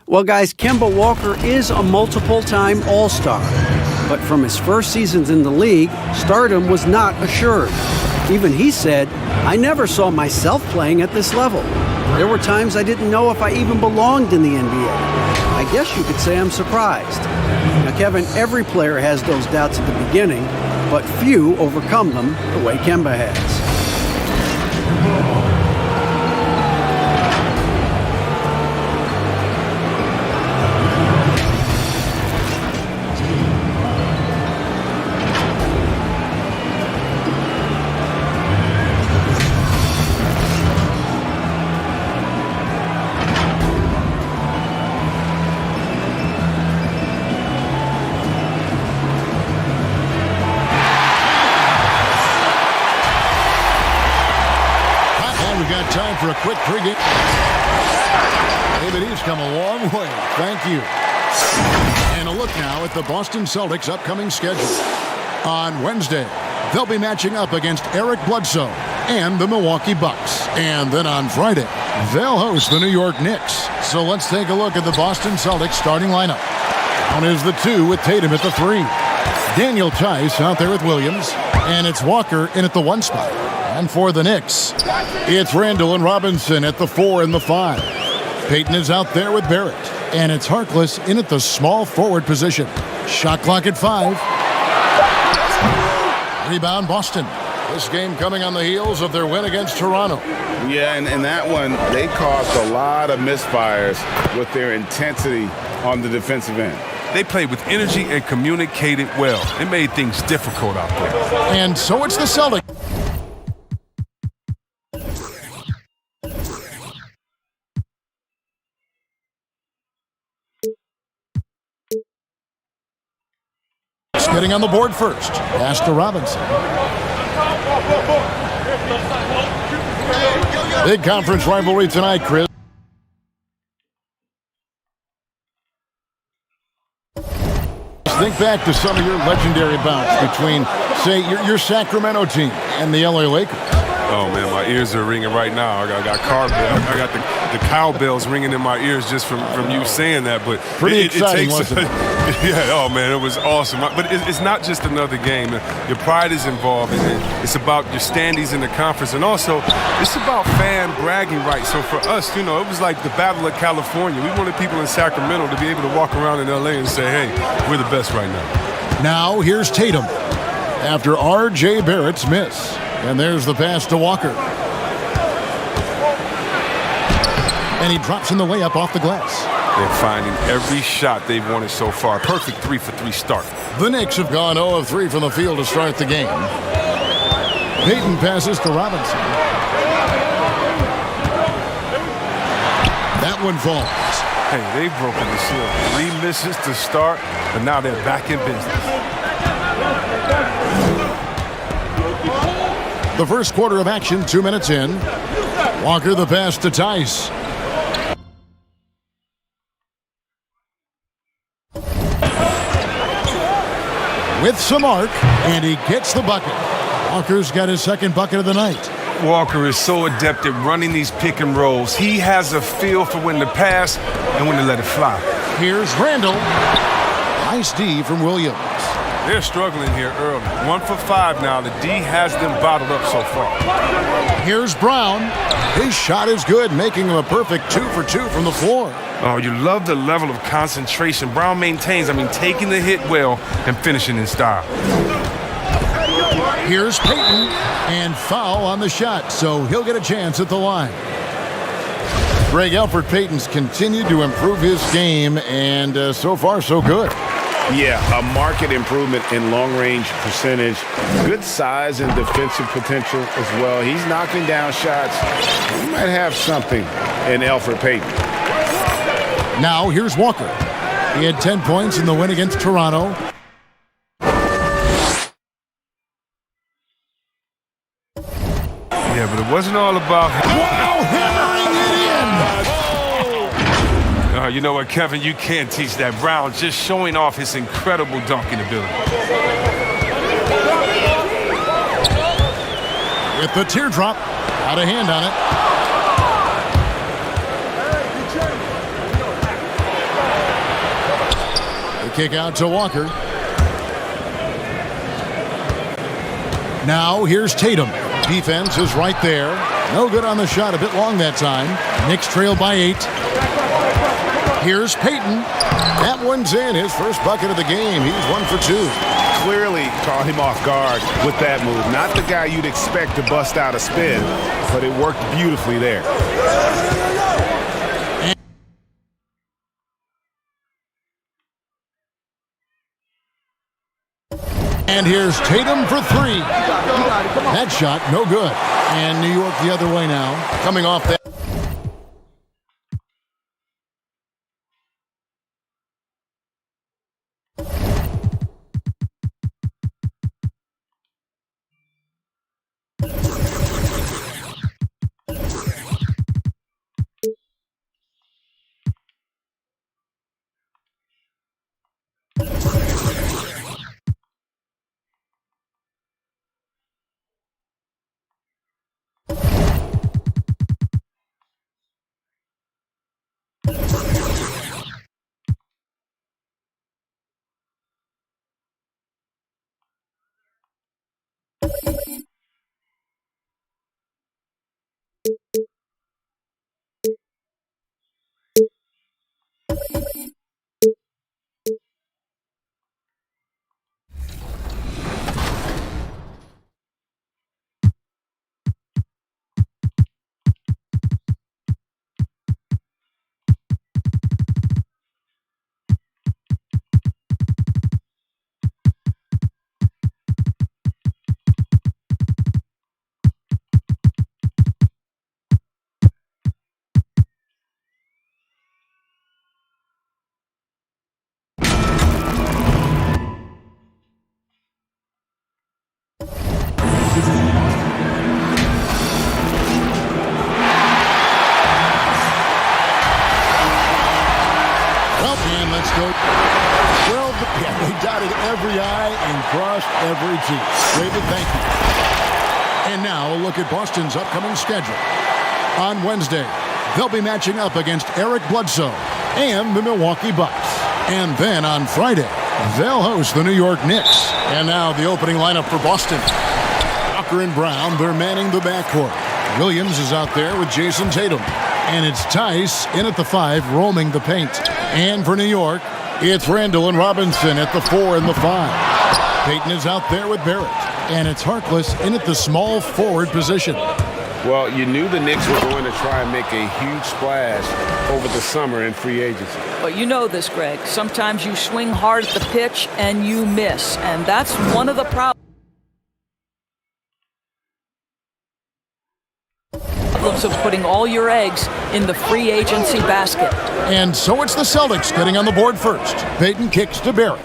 Well, guys, Kemba Walker is a multiple-time All-Star. But from his first seasons in the league, stardom was not assured. Even he said, "I never saw myself playing at this level. There were times I didn't know if I even belonged in the NBA. I guess you could say I'm surprised." Now, Kevin, every player has those doubts at the beginning, but few overcome them the way Kemba has. Time for a quick pregame. David, he's come a long way. Thank you. And a look now at the Boston Celtics' upcoming schedule. On Wednesday, they'll be matching up against Eric Bledsoe and the Milwaukee Bucks. And then on Friday, they'll host the New York Knicks. So let's take a look at the Boston Celtics starting lineup. One is the 2 with Tatum at the 3. Daniel Tice out there with Williams. And it's Walker in at the 1 spot. And for the Knicks, it's Randall and Robinson at the 4 and the 5. Payton is out there with Barrett. And it's Harkless in at the small forward position. Shot clock at 5. Rebound Boston. This game coming on the heels of their win against Toronto. Yeah, and in that one, they caused a lot of misfires with their intensity on the defensive end. They played with energy and communicated well. It made things difficult out there. And so it's the Celtics. Getting on the board first. Pass to Robinson. Big conference rivalry tonight, Chris. Think back to some of your legendary bouts between, say, your Sacramento team and the LA Lakers. Oh, man, my ears are ringing right now. I got I got the cowbells ringing in my ears just from you saying that. But pretty exciting, wasn't it? Yeah, oh, man, it was awesome. But it's not just another game. Your pride is involved in it. It's about your standings in the conference. And also, it's about fan bragging rights. So for us, it was like the Battle of California. We wanted people in Sacramento to be able to walk around in L.A. and say, hey, we're the best right now. Now here's Tatum after R.J. Barrett's miss. And there's the pass to Walker. And he drops in the layup off the glass. They're finding every shot they've wanted so far. Perfect 3-for-3 start. The Knicks have gone 0 of 3 from the field to start the game. Payton passes to Robinson. That one falls. Hey, they've broken the seal. 3 misses to start, but now they're back in business. The first quarter of action, 2 minutes in. Walker the pass to Tice. With some arc, and he gets the bucket. Walker's got his second bucket of the night. Walker is so adept at running these pick and rolls. He has a feel for when to pass and when to let it fly. Here's Randall. Nice D from Williams. They're struggling here early. 1 for 5 now. The D has them bottled up so far. Here's Brown. His shot is good, making him a perfect 2 for 2 from the floor. Oh, you love the level of concentration Brown maintains. Taking the hit well and finishing in style. Here's Payton, and foul on the shot, so he'll get a chance at the line. Greg, Elfrid Payton's continued to improve his game, and so far, so good. Yeah, a marked improvement in long-range percentage. Good size and defensive potential as well. He's knocking down shots. We might have something in Elfrid Payton. Now, here's Walker. He had 10 points in the win against Toronto. Yeah, but it wasn't all about... Wow, hammering it in! You know what, Kevin? You can't teach that. Brown just showing off his incredible dunking ability. With the teardrop, out of hand on it. The kick out to Walker. Now here's Tatum. Defense is right there. No good on the shot, a bit long that time. Knicks trail by 8. Here's Payton. That one's in. His first bucket of the game. He's 1 for 2. Clearly caught him off guard with that move. Not the guy you'd expect to bust out a spin, but it worked beautifully there. And here's Tatum for 3. That shot, no good. And New York the other way now. Coming off that. Well, they dotted every I and crossed every T. David, thank you. And now a look at Boston's upcoming schedule. On Wednesday, they'll be matching up against Eric Bledsoe and the Milwaukee Bucks. And then on Friday, they'll host the New York Knicks. And now the opening lineup for Boston. Walker and Brown, they're manning the backcourt. Williams is out there with Jayson Tatum. And it's Tice in at the 5, roaming the paint. And for New York, it's Randall and Robinson at the 4 and the 5. Payton is out there with Barrett. And it's Harkless in at the small forward position. Well, you knew the Knicks were going to try and make a huge splash over the summer in free agency. But you know this, Greg. Sometimes you swing hard at the pitch and you miss. And that's one of the problems of putting all your eggs in the free agency basket. And so it's the Celtics getting on the board first. Payton kicks to Barrett.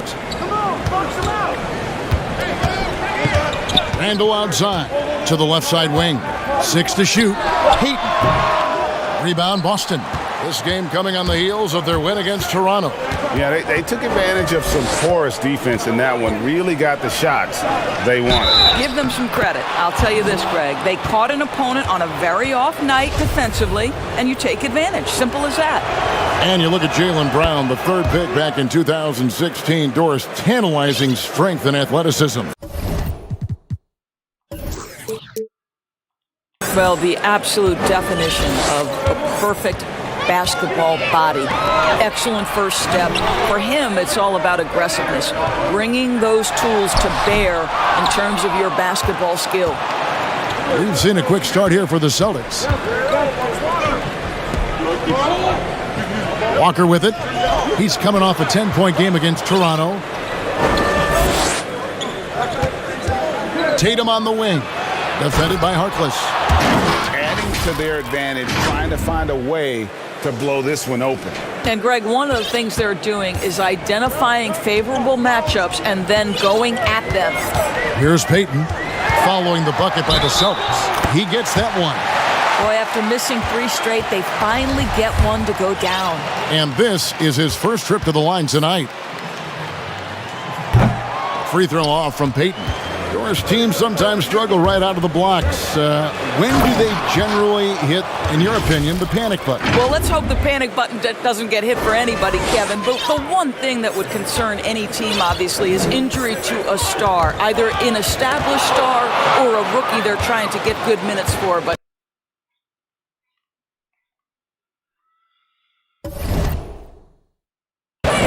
Randall outside to the left side wing. 6 to shoot. Payton. Rebound Boston. This game coming on the heels of their win against Toronto. Yeah, they took advantage of some porous defense in that one. Really got the shots they wanted. Give them some credit. I'll tell you this, Greg. They caught an opponent on a very off night defensively, and you take advantage. Simple as that. And you look at Jaylen Brown, the third pick back in 2016. Doris, tantalizing strength and athleticism. Well, the absolute definition of a perfect basketball body. Excellent first step. For him, it's all about aggressiveness. Bringing those tools to bear in terms of your basketball skill. We've seen a quick start here for the Celtics. Walker with it. He's coming off a 10-point game against Toronto. Tatum on the wing. Defended by Harkless. Adding to their advantage, trying to find a way to blow this one open. And Greg, one of the things they're doing is identifying favorable matchups and then going at them. Here's Payton following the bucket by the Celtics. He gets that one. Boy, after missing 3 straight, they finally get one to go down. And this is his first trip to the line tonight. Free throw off from Payton. Doris, teams sometimes struggle right out of the blocks. When do they generally hit, in your opinion, the panic button? Well, let's hope the panic button doesn't get hit for anybody, Kevin. But the one thing that would concern any team, obviously, is injury to a star, either an established star or a rookie they're trying to get good minutes for. But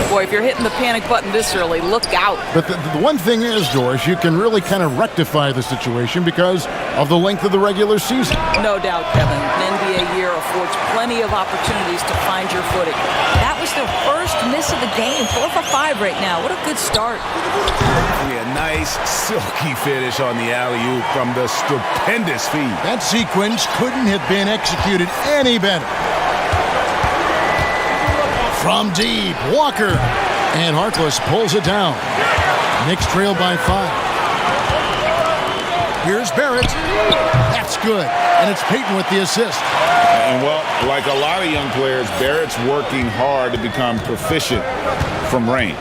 boy, if you're hitting the panic button this early, look out. But the one thing is, Doris, you can really kind of rectify the situation because of the length of the regular season. No doubt, Kevin. An NBA year affords plenty of opportunities to find your footing. That was their first miss of the game. 4 for 5 right now. What a good start. Yeah, nice, silky finish on the alley-oop from the stupendous feed. That sequence couldn't have been executed any better. From deep, Walker. And Harkless pulls it down. Knicks trail by 5. Here's Barrett. That's good. And it's Payton with the assist. And, well, like a lot of young players, Barrett's working hard to become proficient from range.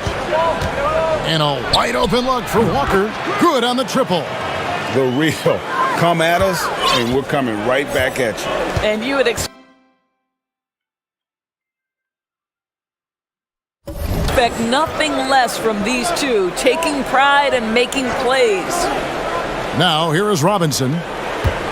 And a wide open look for Walker. Good on the triple. The real. Come at us, and we're coming right back at you. And you would expect nothing less from these two, taking pride and making plays. Now, here is Robinson.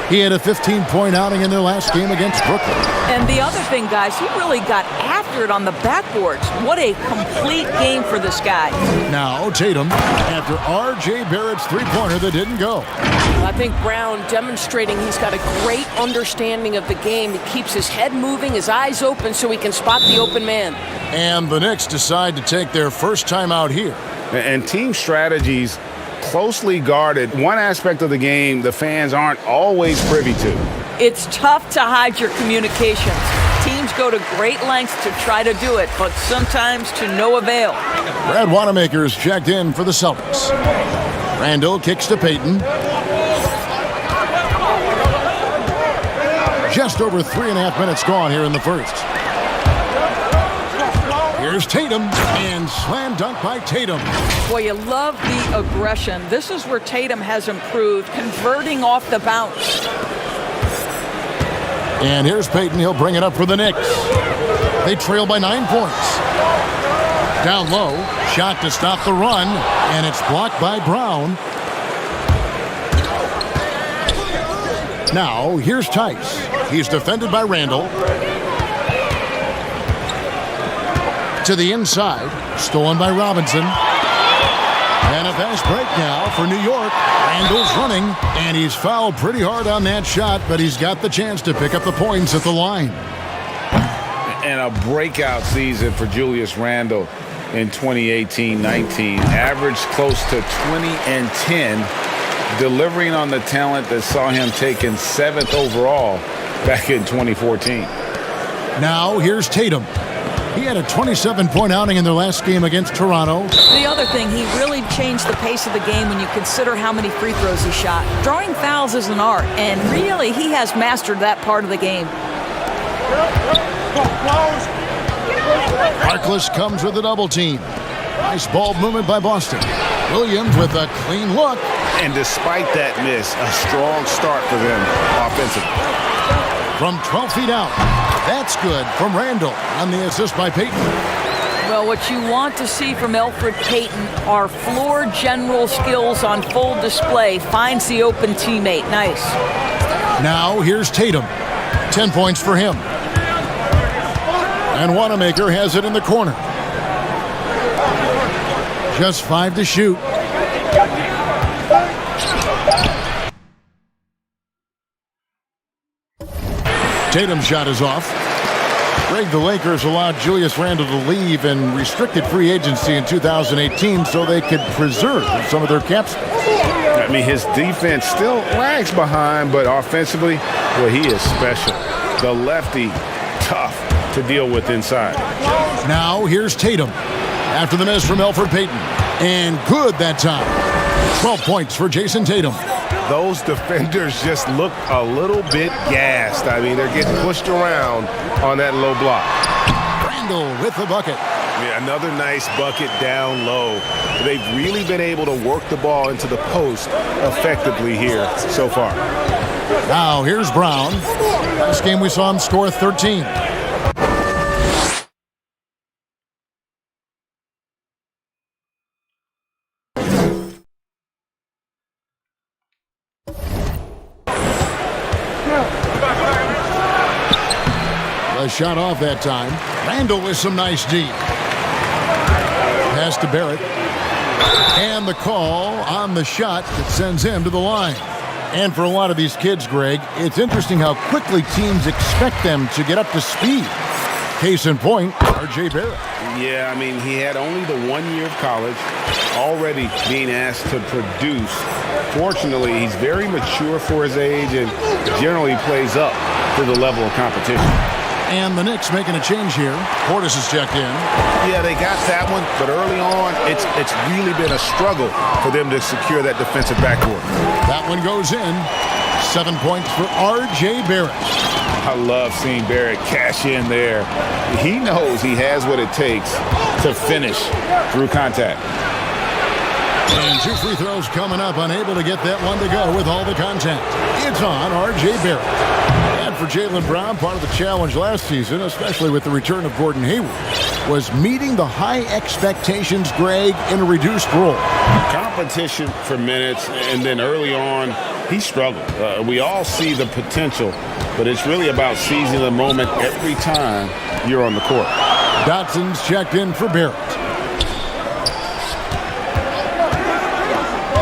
He had a 15-point outing in their last game against Brooklyn. And the other thing, guys, he really got after it on the backboards. What a complete game for this guy. Now, Tatum, after R.J. Barrett's three-pointer that didn't go. I think Brown demonstrating he's got a great understanding of the game. He keeps his head moving, his eyes open so he can spot the open man. And the Knicks decide to take their first time out here. And team strategies closely guarded. One aspect of the game the fans aren't always privy to. It's tough to hide your communications. Teams go to great lengths to try to do it, but sometimes to no avail. Brad Wanamaker's checked in for the Celtics. Randall kicks to Payton. Just over 3.5 minutes gone here in the first. Here's Tatum, and slam dunk by Tatum. Boy, you love the aggression. This is where Tatum has improved, converting off the bounce. And here's Payton. He'll bring it up for the Knicks. They trail by 9 points. Down low, shot to stop the run, and it's blocked by Brown. Now, here's Tice. He's defended by Randall. To the inside, stolen by Robinson. And a fast break now for New York. Randall's running, and he's fouled pretty hard on that shot, but he's got the chance to pick up the points at the line. And a breakout season for Julius Randle in 2018-19. Averaged close to 20 and 10, delivering on the talent that saw him taken 7th overall back in 2014. Now here's Tatum. He had a 27-point outing in their last game against Toronto. The other thing, he really changed the pace of the game when you consider how many free throws he shot. Drawing fouls is an art, and really he has mastered that part of the game. Harkless comes with a double team. Nice ball movement by Boston. Williams with a clean look. And despite that miss, a strong start for them offensively. From 12 feet out. That's good from Randall on the assist by Payton. Well, what you want to see from Elfrid Payton are floor general skills on full display. Finds the open teammate. Nice. Now here's Tatum. 10 points for him. And Wanamaker has it in the corner. Just 5 to shoot. Tatum's shot is off. Greg, the Lakers allowed Julius Randle to leave in restricted free agency in 2018 so they could preserve some of their cap space. I mean, his defense still lags behind, but offensively, well, he is special. The lefty, tough to deal with inside. Now here's Tatum after the miss from Elfrid Payton. And good that time. 12 points for Jayson Tatum. Those defenders just look a little bit gassed. I mean, they're getting pushed around on that low block. Randall with the bucket. Yeah, another nice bucket down low. They've really been able to work the ball into the post effectively here so far. Now here's Brown. Last game we saw him score 13. A shot off that time. Randall with some nice D. Pass to Barrett. And the call on the shot that sends him to the line. And for a lot of these kids, Greg, it's interesting how quickly teams expect them to get up to speed. Case in point, R.J. Barrett. Yeah, I mean, he had only the 1 year of college, already being asked to produce. Fortunately, he's very mature for his age and generally plays up to the level of competition. And the Knicks making a change here. Portis is checked in. Yeah, they got that one, but early on, it's really been a struggle for them to secure that defensive backcourt. That one goes in. 7 points for R.J. Barrett. I love seeing Barrett cash in there. He knows he has what it takes to finish through contact. And 2 free throws coming up, unable to get that one to go with all the contact. It's on R.J. Barrett. And for Jaylen Brown, part of the challenge last season, especially with the return of Gordon Hayward, was meeting the high expectations, Greg, in a reduced role. Competition for minutes, and then early on, he struggled. We all see the potential, but it's really about seizing the moment every time you're on the court. Dotson's checked in for Barrett.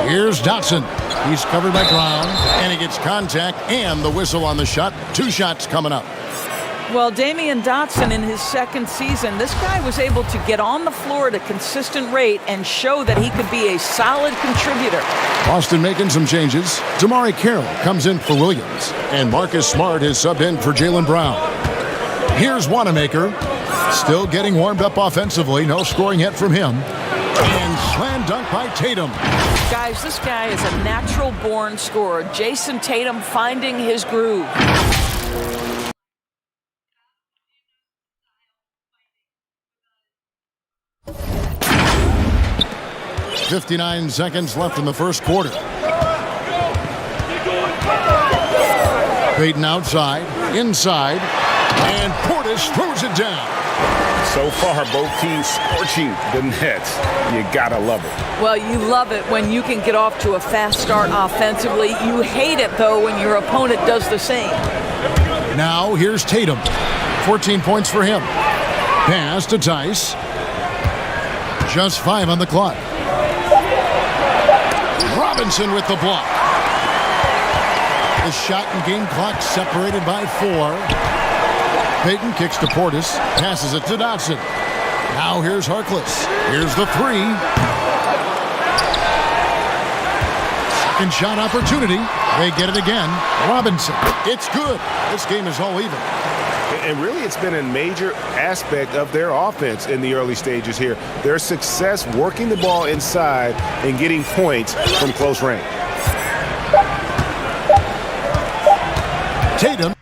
Here's Dotson. He's covered by Brown, and he gets contact and the whistle on the shot. 2 shots coming up. Well, Damian Dotson in his second season, this guy was able to get on the floor at a consistent rate and show that he could be a solid contributor. Boston making some changes. Damari Carroll comes in for Williams, and Marcus Smart is subbed in for Jaylen Brown. Here's Wanamaker, still getting warmed up offensively. No scoring yet from him. And slam dunk by Tatum. Guys, this guy is a natural-born scorer. Jayson Tatum finding his groove. 59 seconds left in the first quarter. Payton outside, inside, and Portis throws it down. So far, both teams scorching the nets. You gotta love it. Well, you love it when you can get off to a fast start offensively. You hate it, though, when your opponent does the same. Now, here's Tatum. 14 points for him. Pass to Tice. Just 5 on the clock. Robinson with the block. The shot and game clock separated by 4. Payton kicks to Portis, passes it to Dotson. Now here's Harkless. Here's the 3. Second shot opportunity. They get it again. Robinson. It's good. This game is all even. And really, it's been a major aspect of their offense in the early stages here. Their success working the ball inside and getting points from close range. Tatum.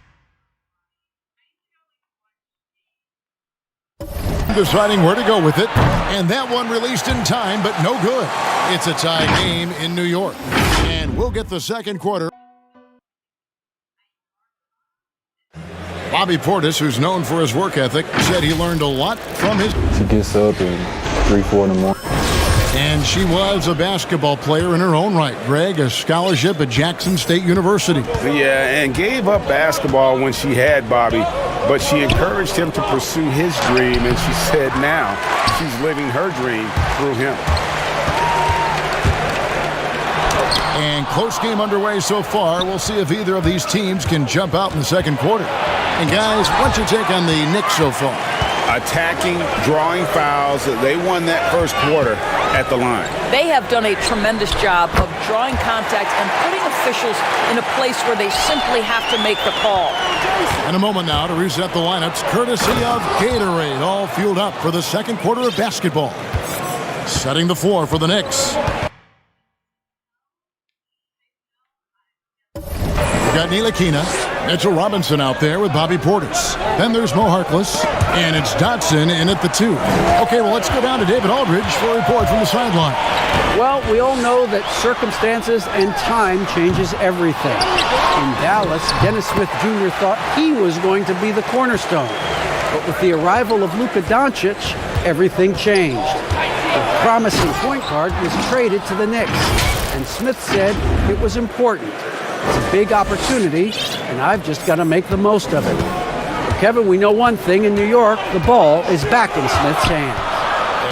Deciding where to go with it, and that one released in time, but no good. It's a tie game in New York, and we'll get the second quarter. Bobby Portis, who's known for his work ethic, said he learned a lot from his... She gets up at 3, 4 in the morning. And she was a basketball player in her own right. Greg, a scholarship at Jackson State University. Yeah, and gave up basketball when she had Bobby, but she encouraged him to pursue his dream, and she said now she's living her dream through him. And close game underway so far. We'll see if either of these teams can jump out in the second quarter. And guys, what's your take on the Knicks so far? Attacking, drawing fouls. They won that first quarter at the line. They have done a tremendous job of drawing contact and putting officials in a place where they simply have to make the call. In a moment now to reset the lineups, courtesy of Gatorade, all fueled up for the second quarter of basketball. Setting the floor for the Knicks. We've got Ntilikina, Mitchell Robinson out there with Bobby Portis. Then there's Mo Harkless, and it's Dotson in at the 2. Okay, well, let's go down to David Aldridge for a report from the sideline. Well, we all know that circumstances and time changes everything. In Dallas, Dennis Smith Jr. thought he was going to be the cornerstone. But with the arrival of Luka Doncic, everything changed. The promising point guard was traded to the Knicks, and Smith said it was important. It's a big opportunity, and I've just got to make the most of it. But Kevin, we know one thing in New York, the ball is back in Smith's hands.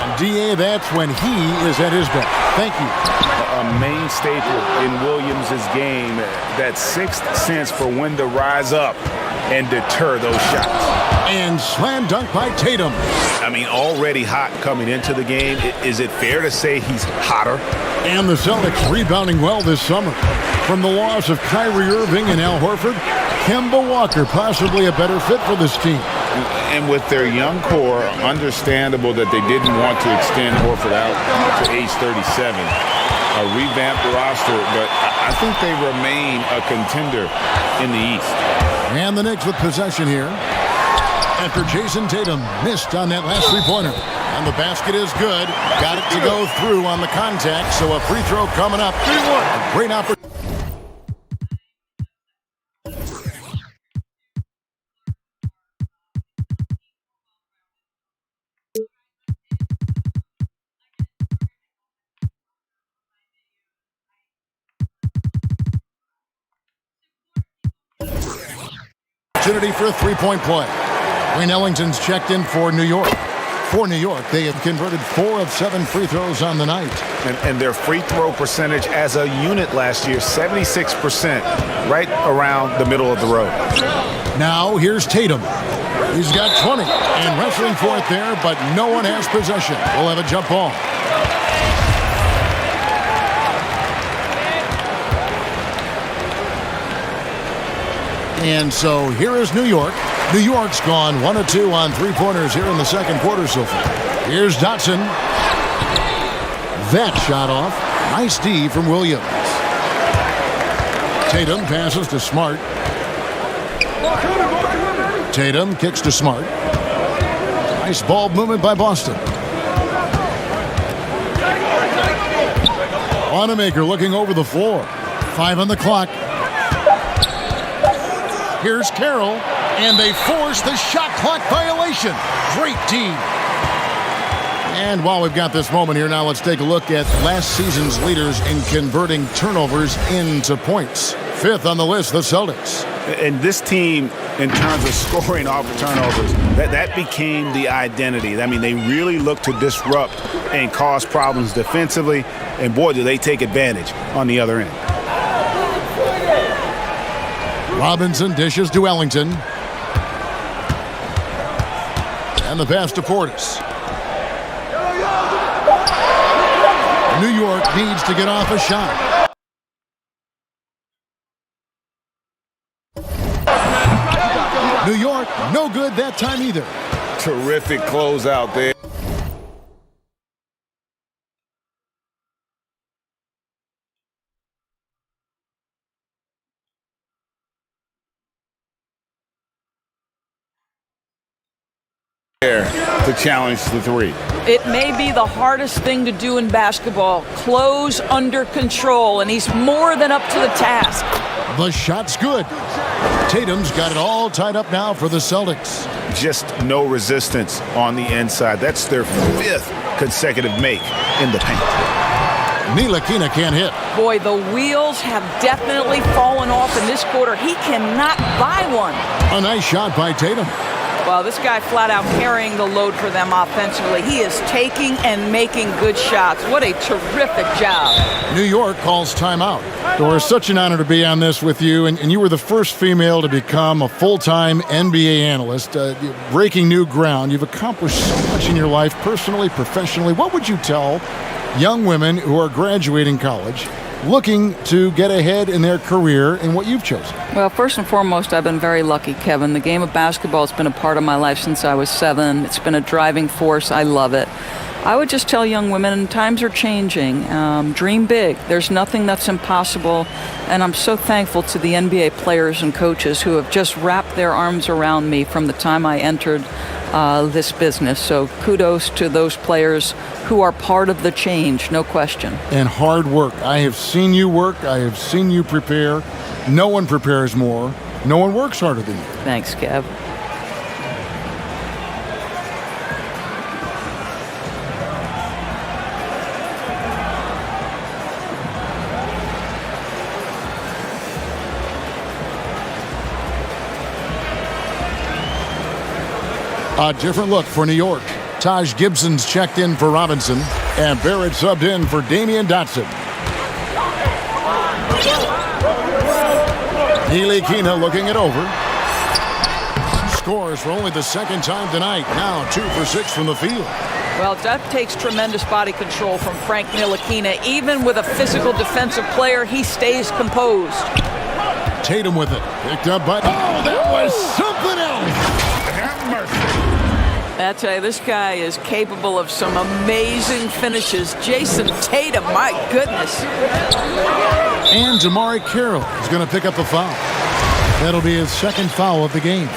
And DA, that's when he is at his best. Thank you. A main staple in Williams' game, that sixth sense for when to rise up and deter those shots. And slam dunk by Tatum. I mean, already hot coming into the game. Is it fair to say he's hotter? And the Celtics rebounding well this summer. From the loss of Kyrie Irving and Al Horford, Kemba Walker possibly a better fit for this team. And with their young core, understandable that they didn't want to extend Horford out to age 37. A revamped roster, but I think they remain a contender in the East. And the Knicks with possession here. After Jayson Tatum missed on that last three-pointer. And the basket is good. Got it to go through on the contact, so a free throw coming up. A great opportunity. Opportunity for a three-point play. Wayne Ellington's checked in for New York. For New York, they have converted 4 of 7 free throws on the night. And their free throw percentage as a unit last year, 76%, right around the middle of the road. Now here's Tatum. He's got 20 and wrestling for it there, but no one has possession. We'll have a jump ball. And so here is New York. New York's gone 1 of 2 on three-pointers here in the second quarter so far. Here's Dotson. That shot off. Nice D from Williams. Tatum passes to Smart. Tatum kicks to Smart. Nice ball movement by Boston. Wanamaker looking over the floor. 5 on the clock. Here's Carroll, and they force the shot clock violation. Great D. And while we've got this moment here, now let's take a look at last season's leaders in converting turnovers into points. 5th on the list, the Celtics. And this team, in terms of scoring off of turnovers, that became the identity. I mean, they really look to disrupt and cause problems defensively, and boy, do they take advantage on the other end. Robinson dishes to Ellington. And the pass to Portis. New York needs to get off a shot. New York, no good that time either. Terrific closeout there. to challenge the three. It may be the hardest thing to do in basketball. Close under control, and he's more than up to the task. The shot's good. Tatum's got it all tied up now for the Celtics. Just no resistance on the inside. That's their 5th consecutive make in the paint. Ntilikina can't hit. Boy, the wheels have definitely fallen off in this quarter. He cannot buy one. A nice shot by Tatum. Well, this guy flat out carrying the load for them offensively. He is taking and making good shots. What a terrific job. New York calls timeout. Doris, such an honor to be on this with you. And you were the first female to become a full-time NBA analyst, breaking new ground. You've accomplished so much in your life, personally, professionally. What would you tell young women who are graduating college, looking to get ahead in their career in what you've chosen? Well, first and foremost, I've been very lucky, Kevin. The game of basketball has been a part of my life since I was 7. It's been a driving force. I love it. I would just tell young women, times are changing. Dream big. There's nothing that's impossible. And I'm so thankful to the NBA players and coaches who have just wrapped their arms around me from the time I entered this business. So kudos to those players who are part of the change, no question. And hard work. I have seen you work. I have seen you prepare. No one prepares more. No one works harder than you. Thanks, Kev. A different look for New York. Taj Gibson's checked in for Robinson, and Barrett subbed in for Damian Dotson. Ntilikina looking it over. Scores for only the 2nd time tonight. Now 2 for 6 from the field. Well, that takes tremendous body control from Frank Ntilikina. Even with a physical defensive player, he stays composed. Tatum with it. Picked up by... Oh, that was something else! Have mercy. I tell you, this guy is capable of some amazing finishes. Jayson Tatum, my goodness. And Damari Carroll is going to pick up a foul. That'll be his 2nd foul of the game.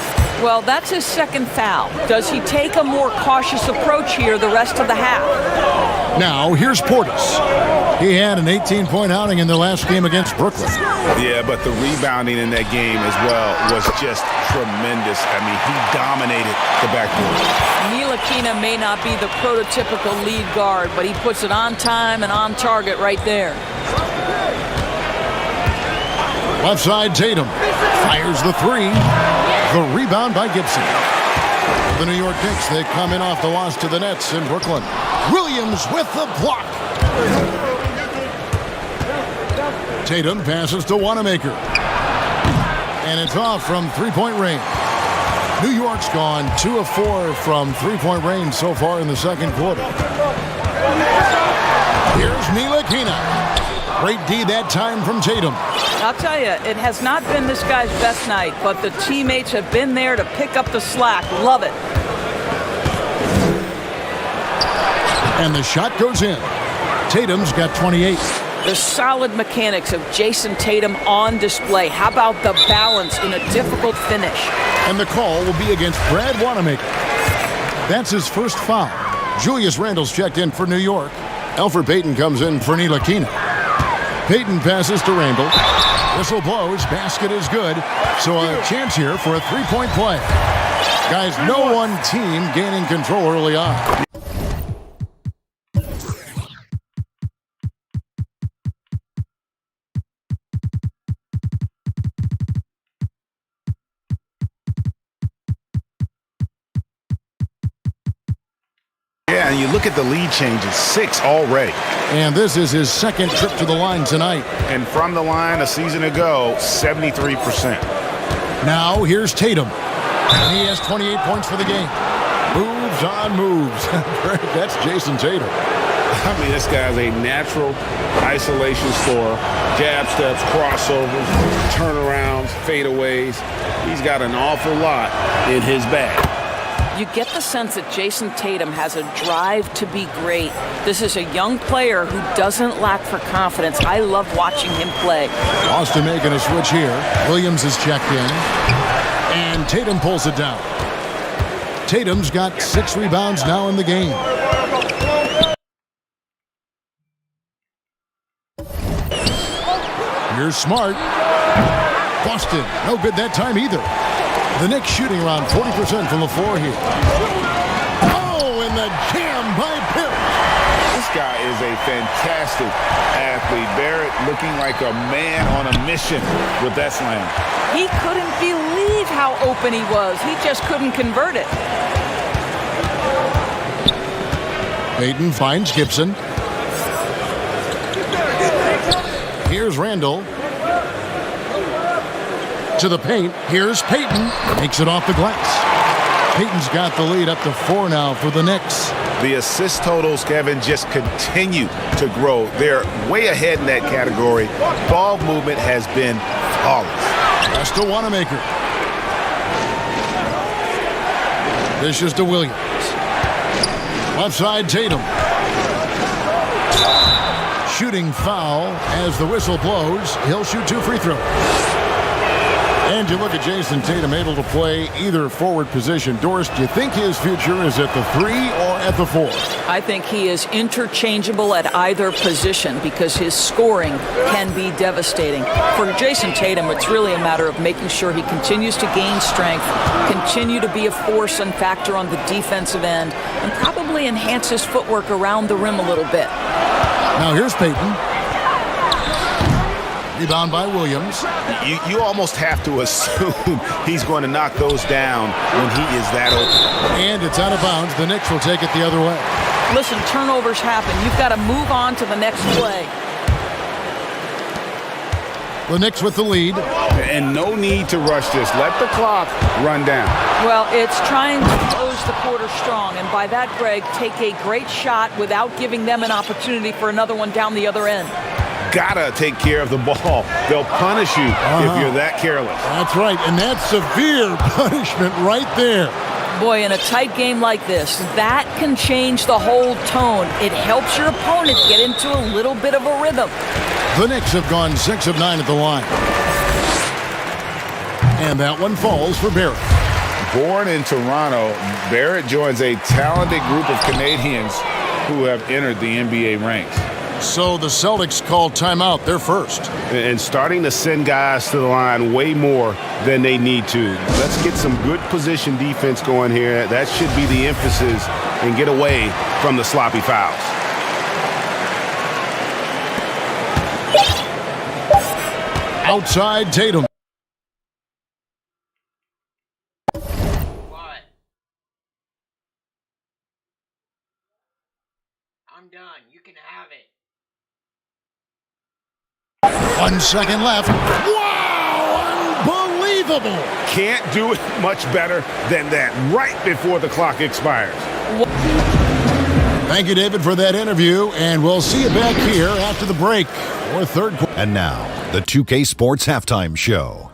Well, that's his 2nd foul. Does he take a more cautious approach here the rest of the half? Now, here's Portis. He had an 18-point outing in the last game against Brooklyn. Yeah, but the rebounding in that game as well was just tremendous. I mean, he dominated the backcourt. Ntilikina may not be the prototypical lead guard, but he puts it on time and on target right there. Left side, Tatum fires the 3. The rebound by Gibson. The New York Knicks, they come in off the loss to the Nets in Brooklyn. Williams with the block. Tatum passes to Wanamaker. And it's off from three-point range. New York's gone 2 of 4 from three-point range so far in the 2nd quarter. Here's Ntilikina. Great D that time from Tatum. I'll tell you, it has not been this guy's best night, but the teammates have been there to pick up the slack. Love it. And the shot goes in. Tatum's got 28. The solid mechanics of Jayson Tatum on display. How about the balance in a difficult finish? And the call will be against Brad Wanamaker. That's his 1st foul. Julius Randle's checked in for New York. Elfrid Payton comes in for Ntilikina. Payton passes to Randle. Whistle blows. Basket is good. So a chance here for a 3-point play. Guys, no one team gaining control early on. Yeah, and you look at the lead changes, 6 already. And this is his 2nd trip to the line tonight. And from the line a season ago, 73%. Now here's Tatum. He has 28 points for the game. Moves on moves. That's Jayson Tatum. I mean, this guy's a natural isolation scorer. Jab steps, crossovers, turnarounds, fadeaways. He's got an awful lot in his bag. You get the sense that Jayson Tatum has a drive to be great. This is a young player who doesn't lack for confidence. I love watching him play. Boston making a switch here. Williams is checked in. And Tatum pulls it down. Tatum's got 6 rebounds now in the game. Here's Smart. Boston, no good that time either. The Knicks shooting around 40% from the floor here. Oh, and the jam by Pitt. This guy is a fantastic athlete. Barrett looking like a man on a mission with that slam. He couldn't believe how open he was. He just couldn't convert it. Payton finds Gibson. Here's Randall. To the paint. Here's Payton. Makes it off the glass. Payton's got the lead up to 4 now for the Knicks. The assist totals, Kevin, just continue to grow. They're way ahead in that category. Ball movement has been flawless. That's to Wanamaker. This is to Williams. Left side, Tatum. Shooting foul as the whistle blows. He'll shoot 2 free throws. And you look at Jayson Tatum able to play either forward position. Doris, do you think his future is at the 3 or at the 4? I think he is interchangeable at either position because his scoring can be devastating. For Jayson Tatum, it's really a matter of making sure he continues to gain strength, continue to be a force and factor on the defensive end, and probably enhance his footwork around the rim a little bit. Now here's Payton. Rebound by Williams. You almost have to assume he's going to knock those down when he is that open. And it's out of bounds. The Knicks will take it the other way. Listen, turnovers happen. You've got to move on to the next play. The Knicks with the lead. And no need to rush this. Let the clock run down. Well, it's trying to close the quarter strong. And by that, Greg, take a great shot without giving them an opportunity for another one down the other end. Gotta take care of the ball. They'll punish you if you're that careless. That's right, and that's severe punishment right there. Boy, in a tight game like this, that can change the whole tone. It helps your opponent get into a little bit of a rhythm. The Knicks have gone 6 of 9 at the line. And that one falls for Barrett. Born in Toronto, Barrett joins a talented group of Canadians who have entered the NBA ranks. So the Celtics called timeout. They're first. And starting to send guys to the line way more than they need to. Let's get some good position defense going here. That should be the emphasis and get away from the sloppy fouls. Outside Tatum. What? I'm done. You can have it. 1 second left. Wow! Unbelievable! Can't do it much better than that right before the clock expires. Thank you, David, for that interview, and we'll see you back here after the break for third quarter. And now, the 2K Sports Halftime Show.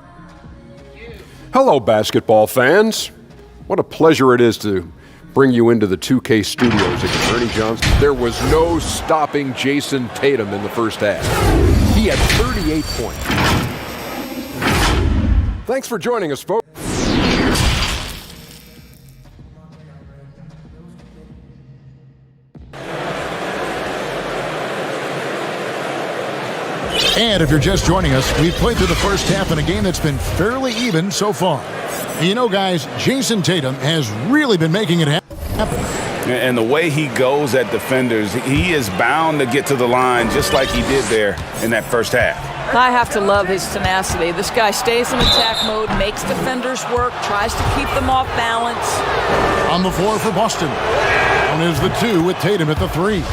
Hello, basketball fans. What a pleasure it is to bring you into the 2K studios again. Ernie Johnson. There was no stopping Jayson Tatum in the first half. He had 38 points. Thanks for joining us, folks. And if you're just joining us, we've played through the first half in a game that's been fairly even so far. And you know, guys, Jayson Tatum has really been making it happen. And the way he goes at defenders, he is bound to get to the line just like he did there in that first half. I have to love his tenacity. This guy stays in attack mode, makes defenders work, tries to keep them off balance. On the floor for Boston. One is the 2 with Tatum at the 3.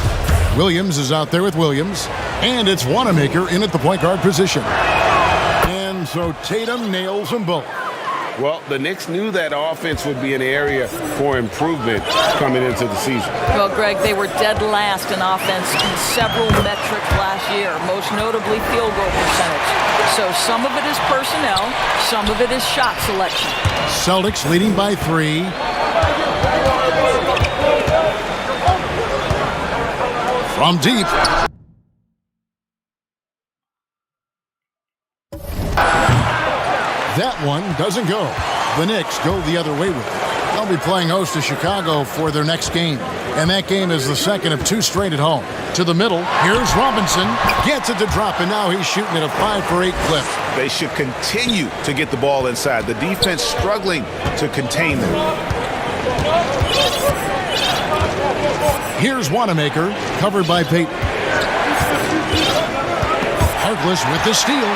Williams is out there with Williams. And it's Wanamaker in at the point guard position. And so Tatum nails them both. Well, the Knicks knew that offense would be an area for improvement coming into the season. Well, Greg, they were dead last in offense in several metrics last year, most notably field goal percentage. So some of it is personnel, some of it is shot selection. Celtics leading by 3. From deep. That one doesn't go. The Knicks go the other way with it. They'll be playing host to Chicago for their next game. And that game is the second of 2 straight at home. To the middle, here's Robinson. Gets it to drop, and now he's shooting at a 5-for-8 clip. They should continue to get the ball inside. The defense struggling to contain them. Here's Wanamaker, covered by Payton. Harkless with the steal.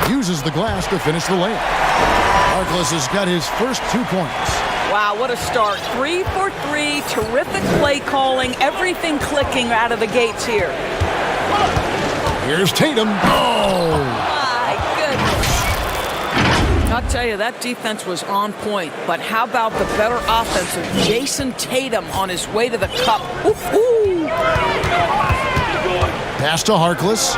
Uses the glass to finish the layup. Harkless has got his first 2 points. Wow, what a start. 3 for 3, terrific play calling, everything clicking out of the gates here. Here's Tatum. Oh! My goodness. I'll tell you, that defense was on point, but how about the better offense of Jayson Tatum on his way to the cup? Ooh. Pass to Harkless.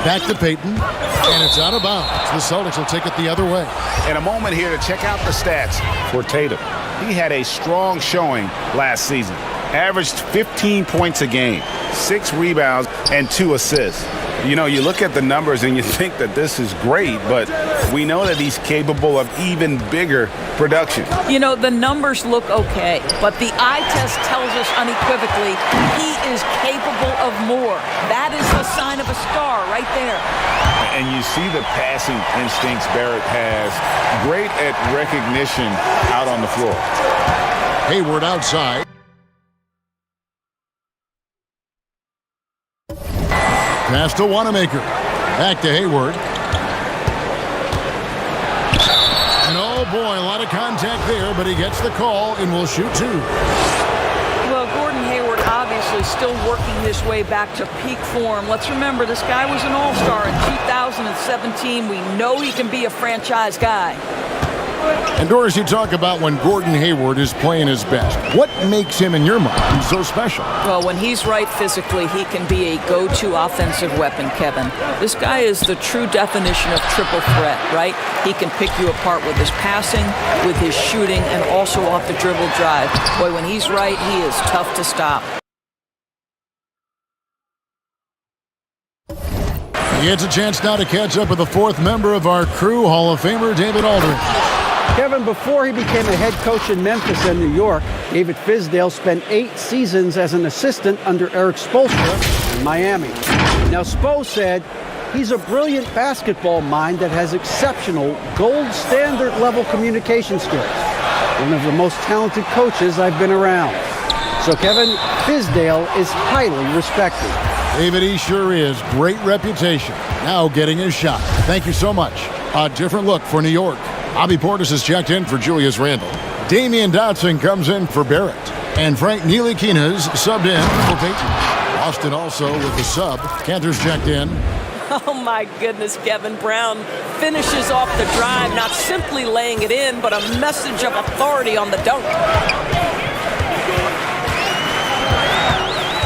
Back to Payton. And it's out of bounds. The Celtics will take it the other way. And a moment here to check out the stats for Tatum. He had a strong showing last season. Averaged 15 points a game, 6 rebounds, and 2 assists. You know, you look at the numbers and you think that this is great, but we know that he's capable of even bigger production. You know, the numbers look okay, but the eye test tells us unequivocally he is capable of more. That is the sign of a star right there. And you see the passing instincts Barrett has. Great at recognition out on the floor. Hayward outside. Pass to Wanamaker. Back to Hayward. And oh boy, a lot of contact there, but he gets the call and will shoot 2. Well, Gordon Hayward obviously still working his way back to peak form. Let's remember, this guy was an all-star in 2017. We know he can be a franchise guy. And Doris, you talk about when Gordon Hayward is playing his best. What makes him, in your mind, so special? Well, when he's right physically, he can be a go-to offensive weapon, Kevin. This guy is the true definition of triple threat, right? He can pick you apart with his passing, with his shooting, and also off the dribble drive. Boy, when he's right, he is tough to stop. He gets a chance now to catch up with the 4th member of our crew, Hall of Famer David Aldridge. Kevin, before he became a head coach in Memphis and New York, David Fizdale spent 8 seasons as an assistant under Eric Spoelstra in Miami. Now, Spo said he's a brilliant basketball mind that has exceptional gold standard level communication skills. One of the most talented coaches I've been around. So, Kevin, Fizdale is highly respected. David, he sure is. Great reputation. Now getting his shot. Thank you so much. A different look for New York. Bobby Portis has checked in for Julius Randle. Damian Dotson comes in for Barrett. And Frank Ntilikina's subbed in for Payton. Austin also with the sub. Cantor's checked in. Oh, my goodness, Kevin. Brown finishes off the drive, not simply laying it in, but a message of authority on the dunk.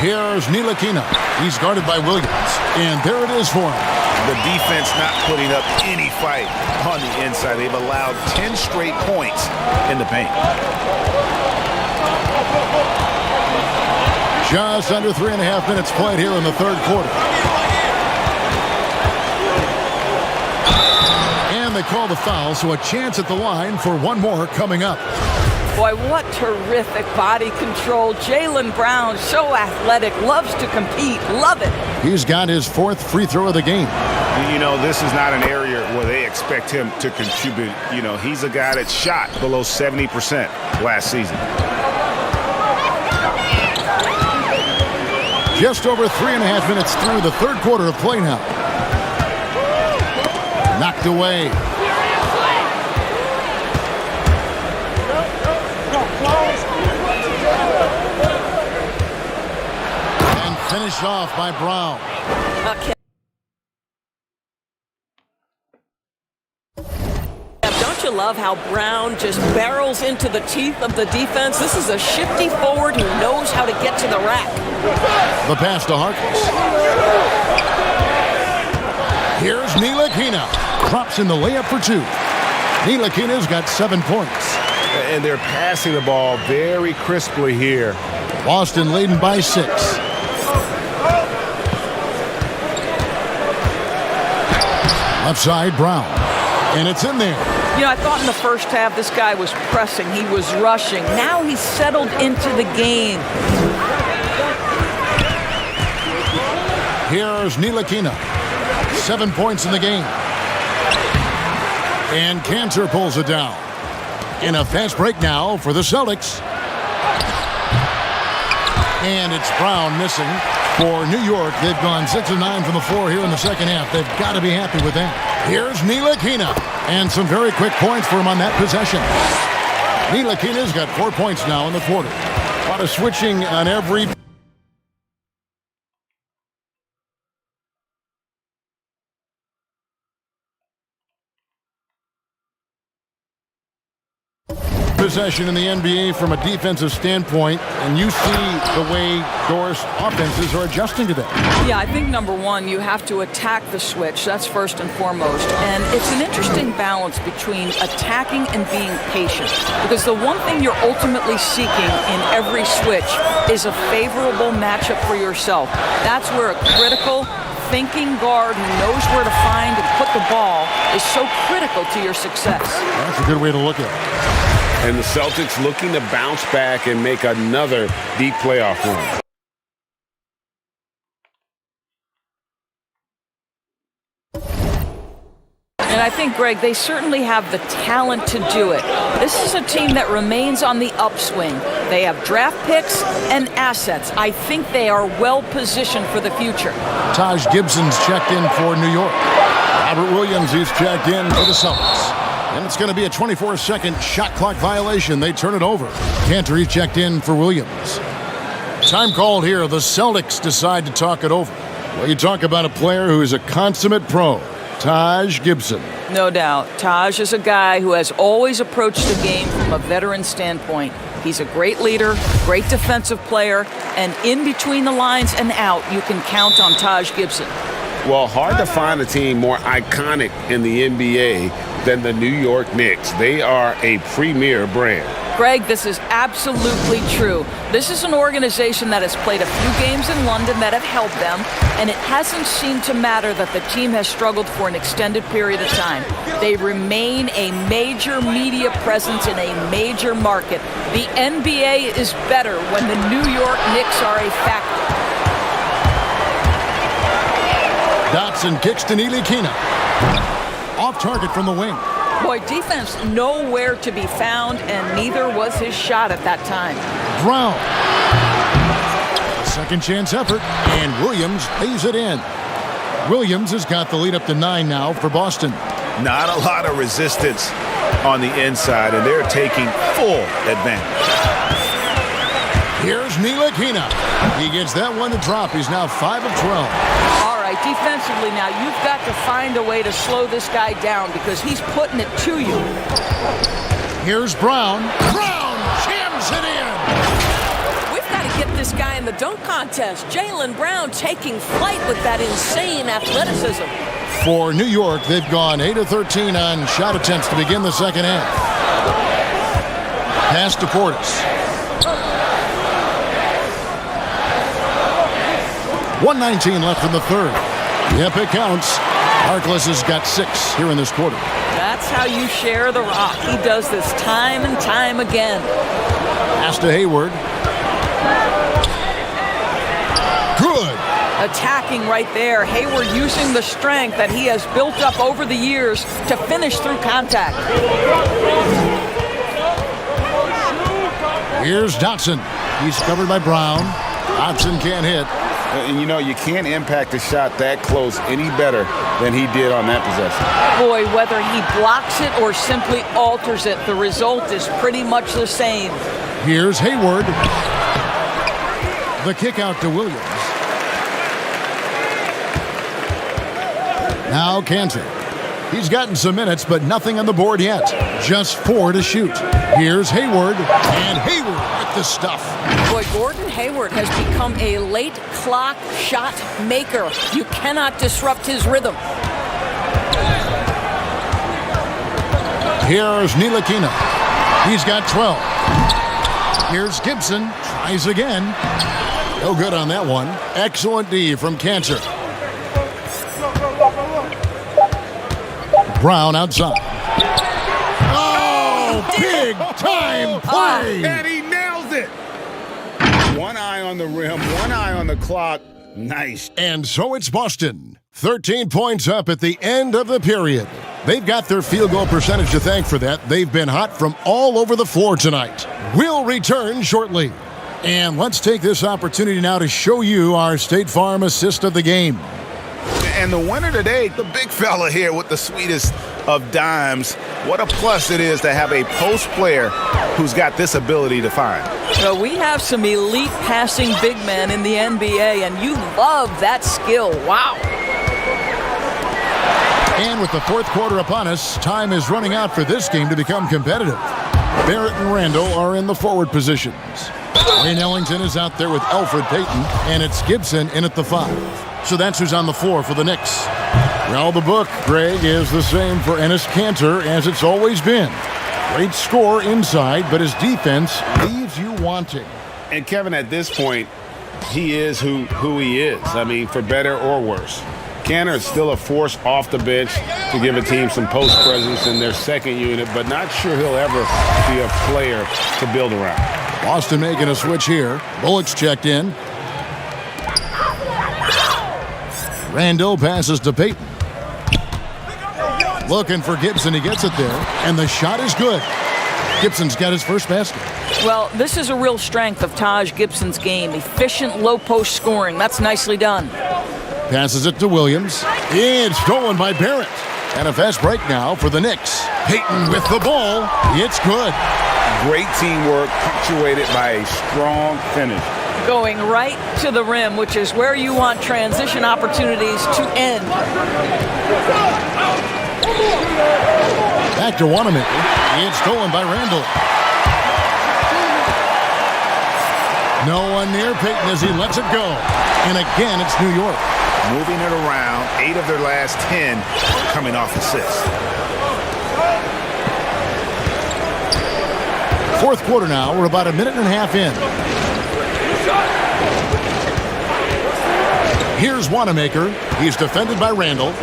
Here's Ntilikina. He's guarded by Williams. And there it is for him. The defense not putting up any fight on the inside. They've allowed 10 straight points in the paint. Just under 3.5 minutes played here in the 3rd quarter. And they call the foul, so a chance at the line for one more coming up. Boy, what terrific body control. Jaylen Brown, so athletic, loves to compete. Love it. He's got his 4th free throw of the game. You know, this is not an area where they expect him to contribute. You know, he's a guy that shot below 70% last season. Just over 3.5 minutes through the 3rd quarter of play now. Knocked away. And finished off by Brown. Okay. Don't you love how Brown just barrels into the teeth of the defense? This is a shifty forward who knows how to get to the rack. The pass to Harkless. Here's Ntilikina. Drops in the layup for 2. Ntilikina's got 7 points. And they're passing the ball very crisply here. Boston leading by 6. Left side, Brown. And it's in there. You know, I thought in the first half this guy was pressing. He was rushing. Now he's settled into the game. Here's Ntilikina. 7 points in the game. And Cantor pulls it down. In a fast break now for the Celtics. And it's Brown missing for New York. They've gone 6 of 9 from the floor here in the second half. They've got to be happy with that. Here's Ntilikina. And some very quick points for him on that possession. Ntilikina's got 4 points now in the quarter. A lot of switching on every possession in the NBA from a defensive standpoint, and you see the way Doris offenses are adjusting to that. Yeah, I think number one, you have to attack the switch. That's first and foremost. And it's an interesting balance between attacking and being patient. Because the one thing you're ultimately seeking in every switch is a favorable matchup for yourself. That's where a critical thinking guard who knows where to find and put the ball is so critical to your success. That's a good way to look at it. And the Celtics looking to bounce back and make another deep playoff run. And I think, Greg, they certainly have the talent to do it. This is a team that remains on the upswing. They have draft picks and assets. I think they are well positioned for the future. Taj Gibson's checked in for New York. Robert Williams, he's checked in for the Celtics. And it's going to be a 24-second shot clock violation. They turn it over. Cantor, he's checked in for Williams. Time called here. The Celtics decide to talk it over. Well, you talk about a player who is a consummate pro. Taj Gibson. No doubt. Taj is a guy who has always approached the game from a veteran standpoint. He's a great leader, great defensive player, and in between the lines and out, you can count on Taj Gibson. Well, hard to find a team more iconic in the NBA than the New York Knicks. They are a premier brand. Greg, this is absolutely true. This is an organization that has played a few games in London that have helped them, and it hasn't seemed to matter that the team has struggled for an extended period of time. They remain a major media presence in a major market. The NBA is better when the New York Knicks are a factor. Dotson kicks to Ntilikina. Off target from the wing. Boy, defense nowhere to be found, and neither was his shot at that time. Brown. Second chance effort, and Williams lays it in. Williams has got the lead up to 9 now for Boston. Not a lot of resistance on the inside, and they're taking full advantage. Here's Ntilikina. He gets that one to drop. He's now 5 of 12. All right, defensively now, you've got to find a way to slow this guy down because he's putting it to you. Here's Brown. Brown jams it in. We've got to get this guy in the dunk contest. Jaylen Brown taking flight with that insane athleticism. For New York, they've gone 8 of 13 on shot attempts to begin the second half. Pass to Portis. 1:19 left in the third. Yep, it counts. Harkless has got 6 here in this quarter. That's how you share the rock. He does this time and time again. Pass to Hayward. Good. Attacking right there. Hayward using the strength that he has built up over the years to finish through contact. Here's Dotson. He's covered by Brown. Dotson can't hit. And you know, you can't impact a shot that close any better than he did on that possession. Boy, whether he blocks it or simply alters it, the result is pretty much the same. Here's Hayward. The kick out to Williams. Now Cantor. He's gotten some minutes, but nothing on the board yet. Just 4 to shoot. Here's Hayward, and Hayward with the stuff. Boy, Gordon Hayward has become a late clock shot maker. You cannot disrupt his rhythm. Here's Ntilikina. He's got 12. Here's Gibson. Tries again. No good on that one. Excellent D from Cantor. Brown outside. Oh, big time play! And he nails it. One eye on the rim, one eye on the clock. Nice. And so it's Boston. 13 points up at the end of the period. They've got their field goal percentage to thank for that. They've been hot from all over the floor tonight. We'll return shortly. And let's take this opportunity now to show you our State Farm assist of the game. And the winner today, the big fella here with the sweetest of dimes. What a plus it is to have a post player who's got this ability to find. So we have some elite passing big men in the NBA, and you love that skill. Wow. And with the fourth quarter upon us, time is running out for this game to become competitive. Barrett and Randall are in the forward positions. Wayne Ellington is out there with Alfred Payton, and it's Gibson in at the 5. So that's who's on the floor for the Knicks. Well, the book, Greg, is the same for Enes Kanter as it's always been. Great score inside, but his defense leaves you wanting. And Kevin, at this point, he is who he is. I mean, for better or worse. Kanter is still a force off the bench to give a team some post presence in their second unit, but not sure he'll ever be a player to build around. Boston making a switch here. Bullock's checked in. Randall passes to Payton. Looking for Gibson. He gets it there. And the shot is good. Gibson's got his first basket. Well, this is a real strength of Taj Gibson's game. Efficient low post scoring. That's nicely done. Passes it to Williams. It's stolen by Barrett. And a fast break now for the Knicks. Payton with the ball. It's good. Great teamwork punctuated by a strong finish. Going right to the rim, which is where you want transition opportunities to end. Back to Wanamaker. It's stolen by Randall. No one near Payton as he lets it go. And again, it's New York. Moving it around, 8 of their last 10 coming off assists. Fourth quarter now. We're about a minute and a half in. Here's Wanamaker. He's defended by Randall.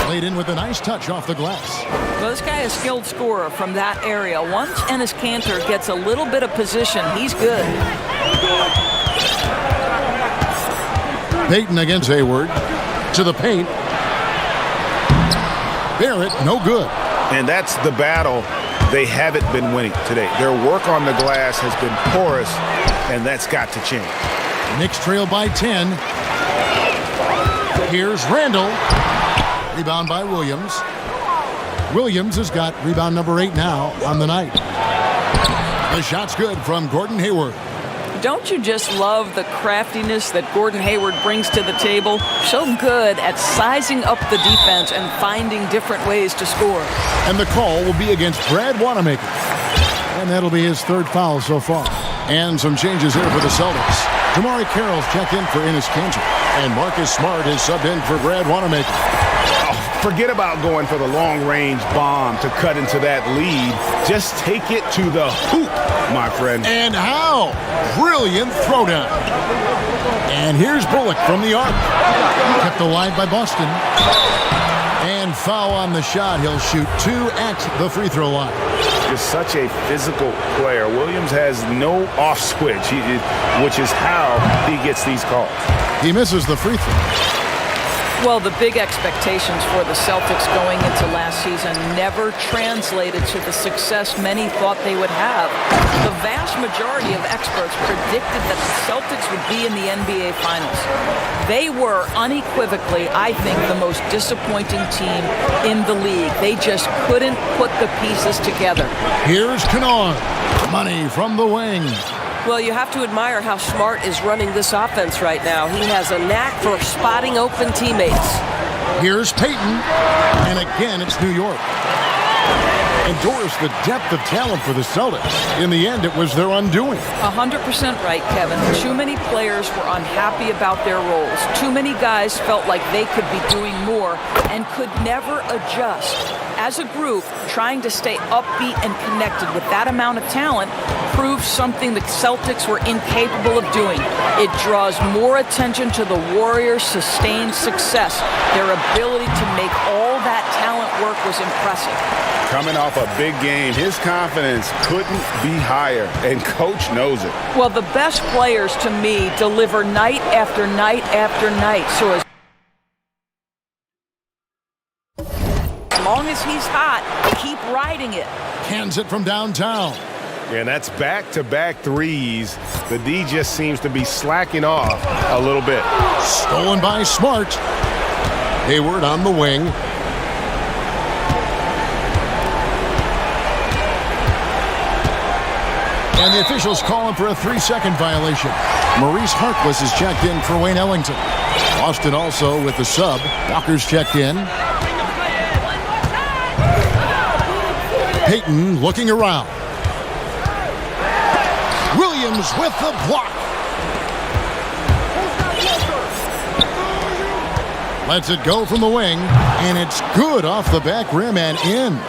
Played in with a nice touch off the glass. Well, this guy is a skilled scorer from that area. Once Enes Kanter gets a little bit of position, he's good. Payton against Hayward. To the paint. Barrett, no good. And that's the battle they haven't been winning today. Their work on the glass has been porous, and that's got to change. Knicks trail by 10. Here's Randall. Rebound by Williams. Williams has got rebound number 8 now on the night. The shot's good from Gordon Hayward. Don't you just love the craftiness that Gordon Hayward brings to the table? So good at sizing up the defense and finding different ways to score. And the call will be against Brad Wanamaker. And that'll be his third foul so far. And some changes here for the Celtics. Jamari Carroll's checked in for Enes Kanter. And Marcus Smart is subbed in for Brad Wanamaker. Forget about going for the long-range bomb to cut into that lead. Just take it to the hoop, my friend. And how? Brilliant throwdown. And here's Bullock from the arc. Kept alive by Boston. And foul on the shot. He'll shoot 2 at the free throw line. Just such a physical player. Williams has no off switch, which is how he gets these calls. He misses the free throw. Well, the big expectations for the Celtics going into last season never translated to the success many thought they would have. The vast majority of experts predicted that the Celtics would be in the NBA Finals. They were unequivocally, I think, the most disappointing team in the league. They just couldn't put the pieces together. Here's Kennard. Money from the wing. Well, you have to admire how Smart is running this offense right now. He has a knack for spotting open teammates. Here's Payton. And again, it's New York. endorsed the depth of talent for the Celtics. In the end, it was their undoing. 100% right, Kevin. Too many players were unhappy about their roles. Too many guys felt like they could be doing more and could never adjust. As a group, trying to stay upbeat and connected with that amount of talent proves something the Celtics were incapable of doing. It draws more attention to the Warriors' sustained success. Their ability to make all that talent work was impressive. Coming off a big game, his confidence couldn't be higher, and Coach knows it. Well, the best players, to me, deliver night after night after night. So as long as he's hot, keep riding it. Cans it from downtown. And that's back-to-back threes. The D just seems to be slacking off a little bit. Stolen by Smart. Hayward on the wing. And the officials call him for a 3-second violation. Maurice Harkless is checked in for Wayne Ellington. Boston also with the sub. Walker's checked in. Payton looking around. Williams with the block. Lets it go from the wing, and it's good off the back rim and in.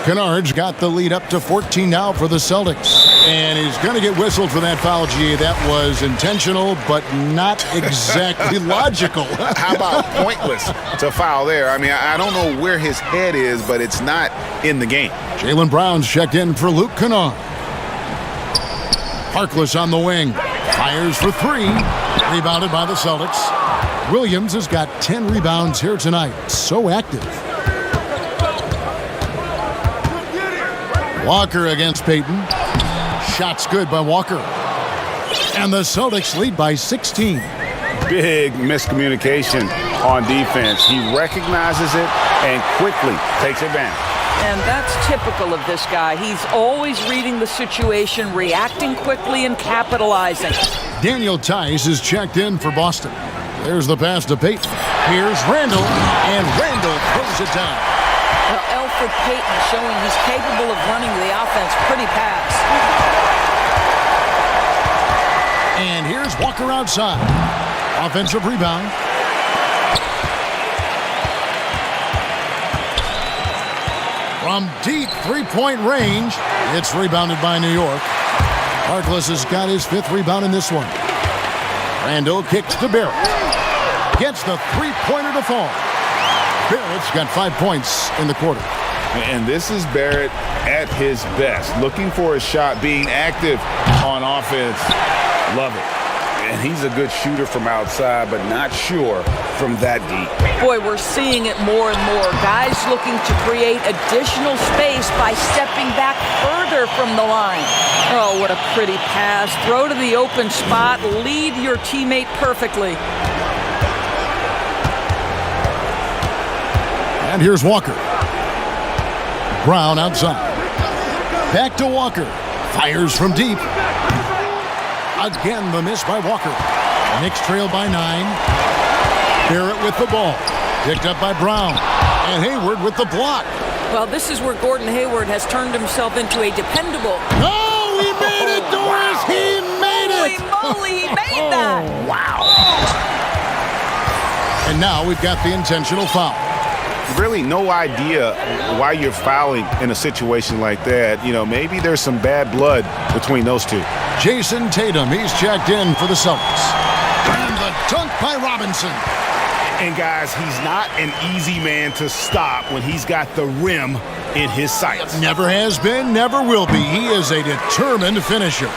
Kennard's got the lead up to 14 now for the Celtics. And he's going to get whistled for that foul, G. That was intentional, but not exactly logical. How about pointless to foul there? I mean, I don't know where his head is, but it's not in the game. Jaylen Brown's checked in for Luke Kennard. Harkless on the wing. Fires for 3. Rebounded by the Celtics. Williams has got 10 rebounds here tonight. So active. Walker against Payton. Shot's good by Walker. And the Celtics lead by 16. Big miscommunication on defense. He recognizes it and quickly takes advantage. And that's typical of this guy. He's always reading the situation, reacting quickly, and capitalizing. Daniel Tice is checked in for Boston. There's the pass to Payton. Here's Randall, and Randall throws it down. Well, Elfrid Payton showing he's capable of running the offense. Pretty pass. And here's Walker outside. Offensive rebound. From deep three-point range, it's rebounded by New York. Harkless has got his 5th rebound in this one. Randall kicks to Barrett. Gets the three-pointer to fall. Barrett's got 5 points in the quarter. And this is Barrett at his best. Looking for a shot, being active on offense. Love it. And he's a good shooter from outside, but not sure from that deep. Boy, we're seeing it more and more. Guys looking to create additional space by stepping back further from the line. Oh, what a pretty pass. Throw to the open spot. Lead your teammate perfectly. And here's Walker. Brown outside. Back to Walker. Fires from deep. Again, the miss by Walker. Knicks trail by 9. Barrett with the ball. Picked up by Brown. And Hayward with the block. Well, this is where Gordon Hayward has turned himself into a dependable. Oh, he made it, Doris! He made it! Holy moly, he made that! Wow. And now we've got the intentional foul. Really no idea why you're fouling in a situation like that. You know, maybe there's some bad blood between those two. Jayson Tatum, he's checked in for the Celtics. And the dunk by Robinson. And guys, he's not an easy man to stop when he's got the rim in his sights. Never has been, never will be. He is a determined finisher.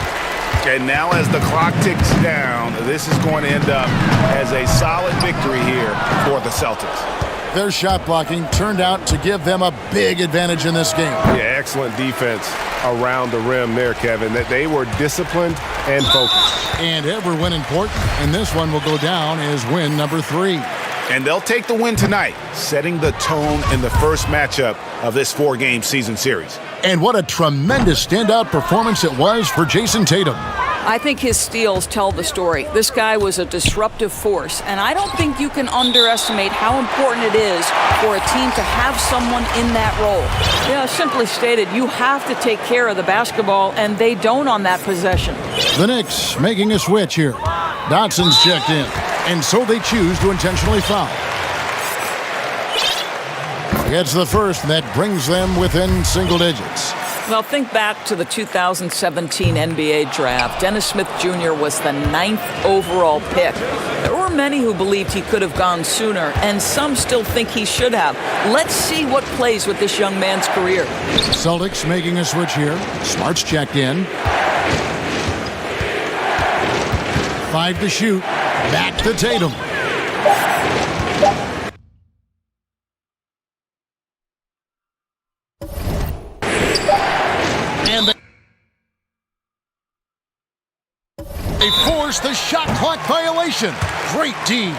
And now as the clock ticks down, this is going to end up as a solid victory here for the Celtics. Their shot blocking turned out to give them a big advantage in this game. Yeah, excellent defense around the rim there, Kevin. That they were disciplined and focused. And every win important, and this one will go down as win number 3. And they'll take the win tonight, setting the tone in the first matchup of this 4-game season series. And what a tremendous standout performance it was for Jayson Tatum. I think his steals tell the story. This guy was a disruptive force, and I don't think you can underestimate how important it is for a team to have someone in that role. Simply stated, you have to take care of the basketball, and they don't on that possession. The Knicks making a switch here. Dotson's checked in, and so they choose to intentionally foul. Gets the first, and that brings them within single digits. Well, think back to the 2017 NBA draft. Dennis Smith Jr. was the 9th overall pick. There were many who believed he could have gone sooner, and some still think he should have. Let's see what plays with this young man's career. Celtics making a switch here. Smart's checked in. 5 to shoot. Back to Tatum. And they force the shot clock violation. Great D.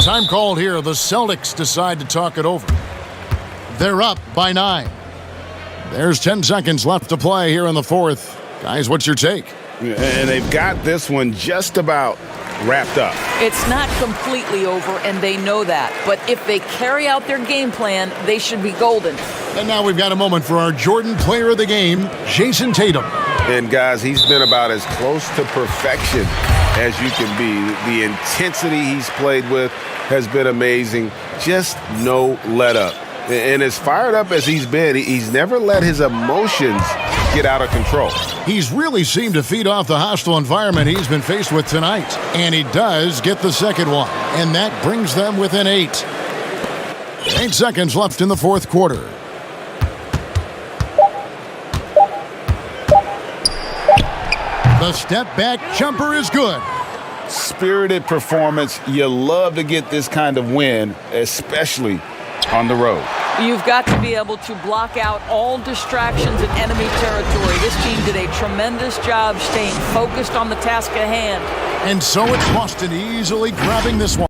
Time called here. The Celtics decide to talk it over. They're up by 9. There's 10 seconds left to play here in the fourth. Guys, what's your take? And they've got this one just about wrapped up. It's not completely over, and they know that. But if they carry out their game plan, they should be golden. And now we've got a moment for our Jordan player of the game, Jayson Tatum. And guys, he's been about as close to perfection as you can be. The intensity he's played with has been amazing. Just no let up. And as fired up as he's been, he's never let his emotions get out of control. He's really seemed to feed off the hostile environment he's been faced with tonight. And he does get the second one. And that brings them within 8. 8 seconds left in the fourth quarter. The step back jumper is good. Spirited performance. You love to get this kind of win, especially on the road. You've got to be able to block out all distractions in enemy territory. This team did a tremendous job staying focused on the task at hand. And so it's Boston easily grabbing this one.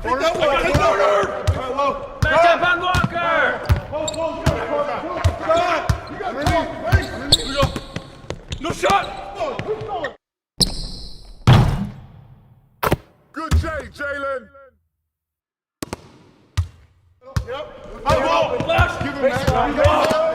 No shot! Good J, Jalen. Yep. Flash. Give him that.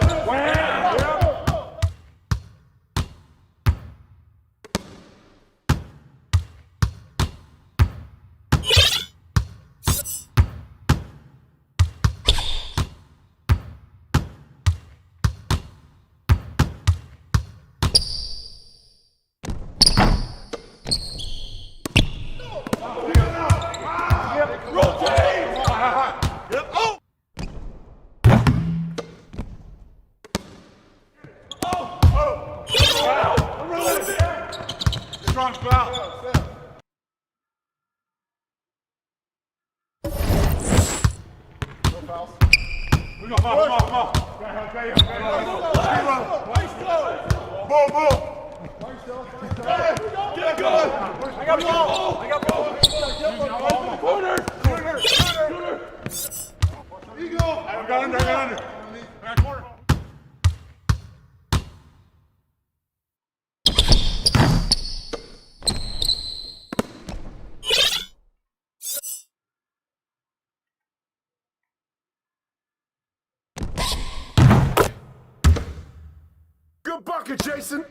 Wow. Good bucket, Jayson.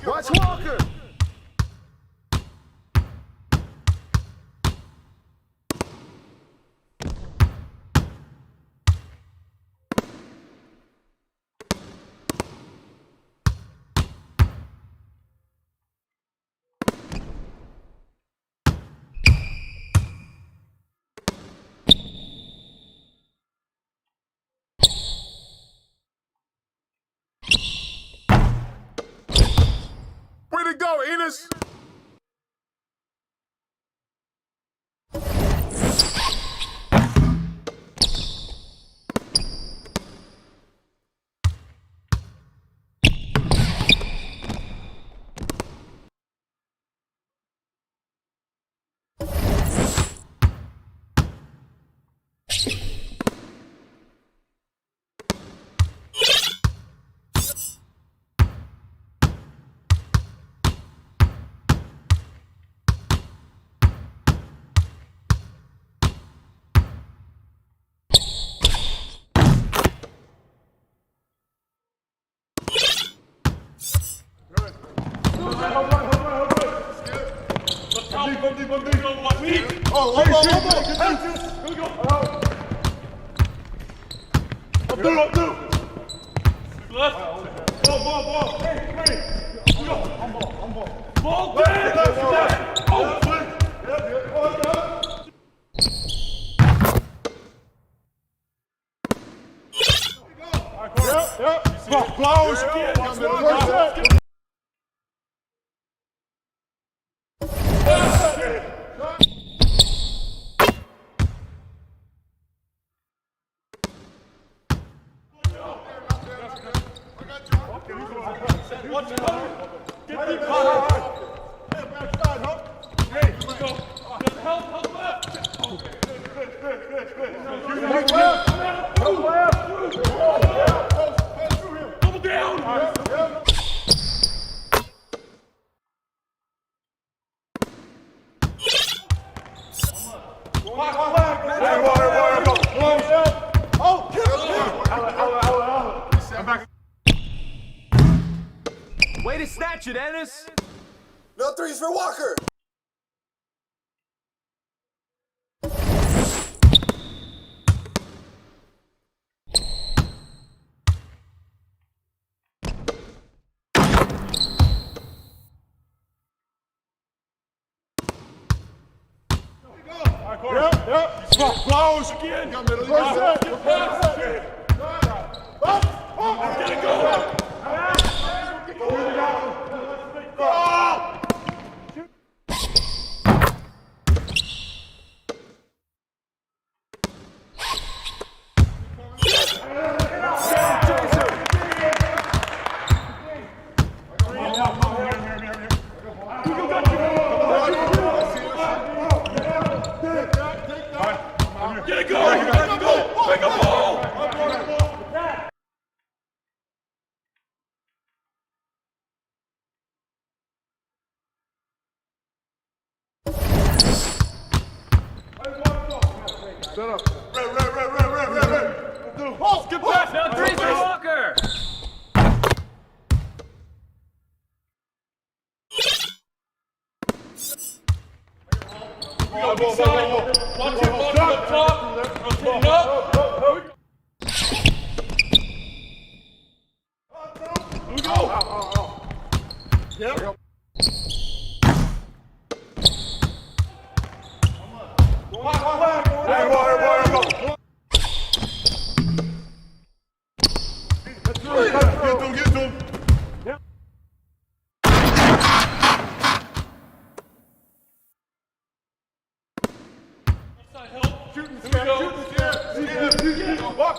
Watch Walker. Way to go, Enos! Way to snatch it, Ennis! No threes for Walker! Close again! Set up. Red. Good pass. Now threes for Walker. Watch it, up top. Rotating up. Here we go. Yep. Get to him. Yep. Help. Shooting scare. Box.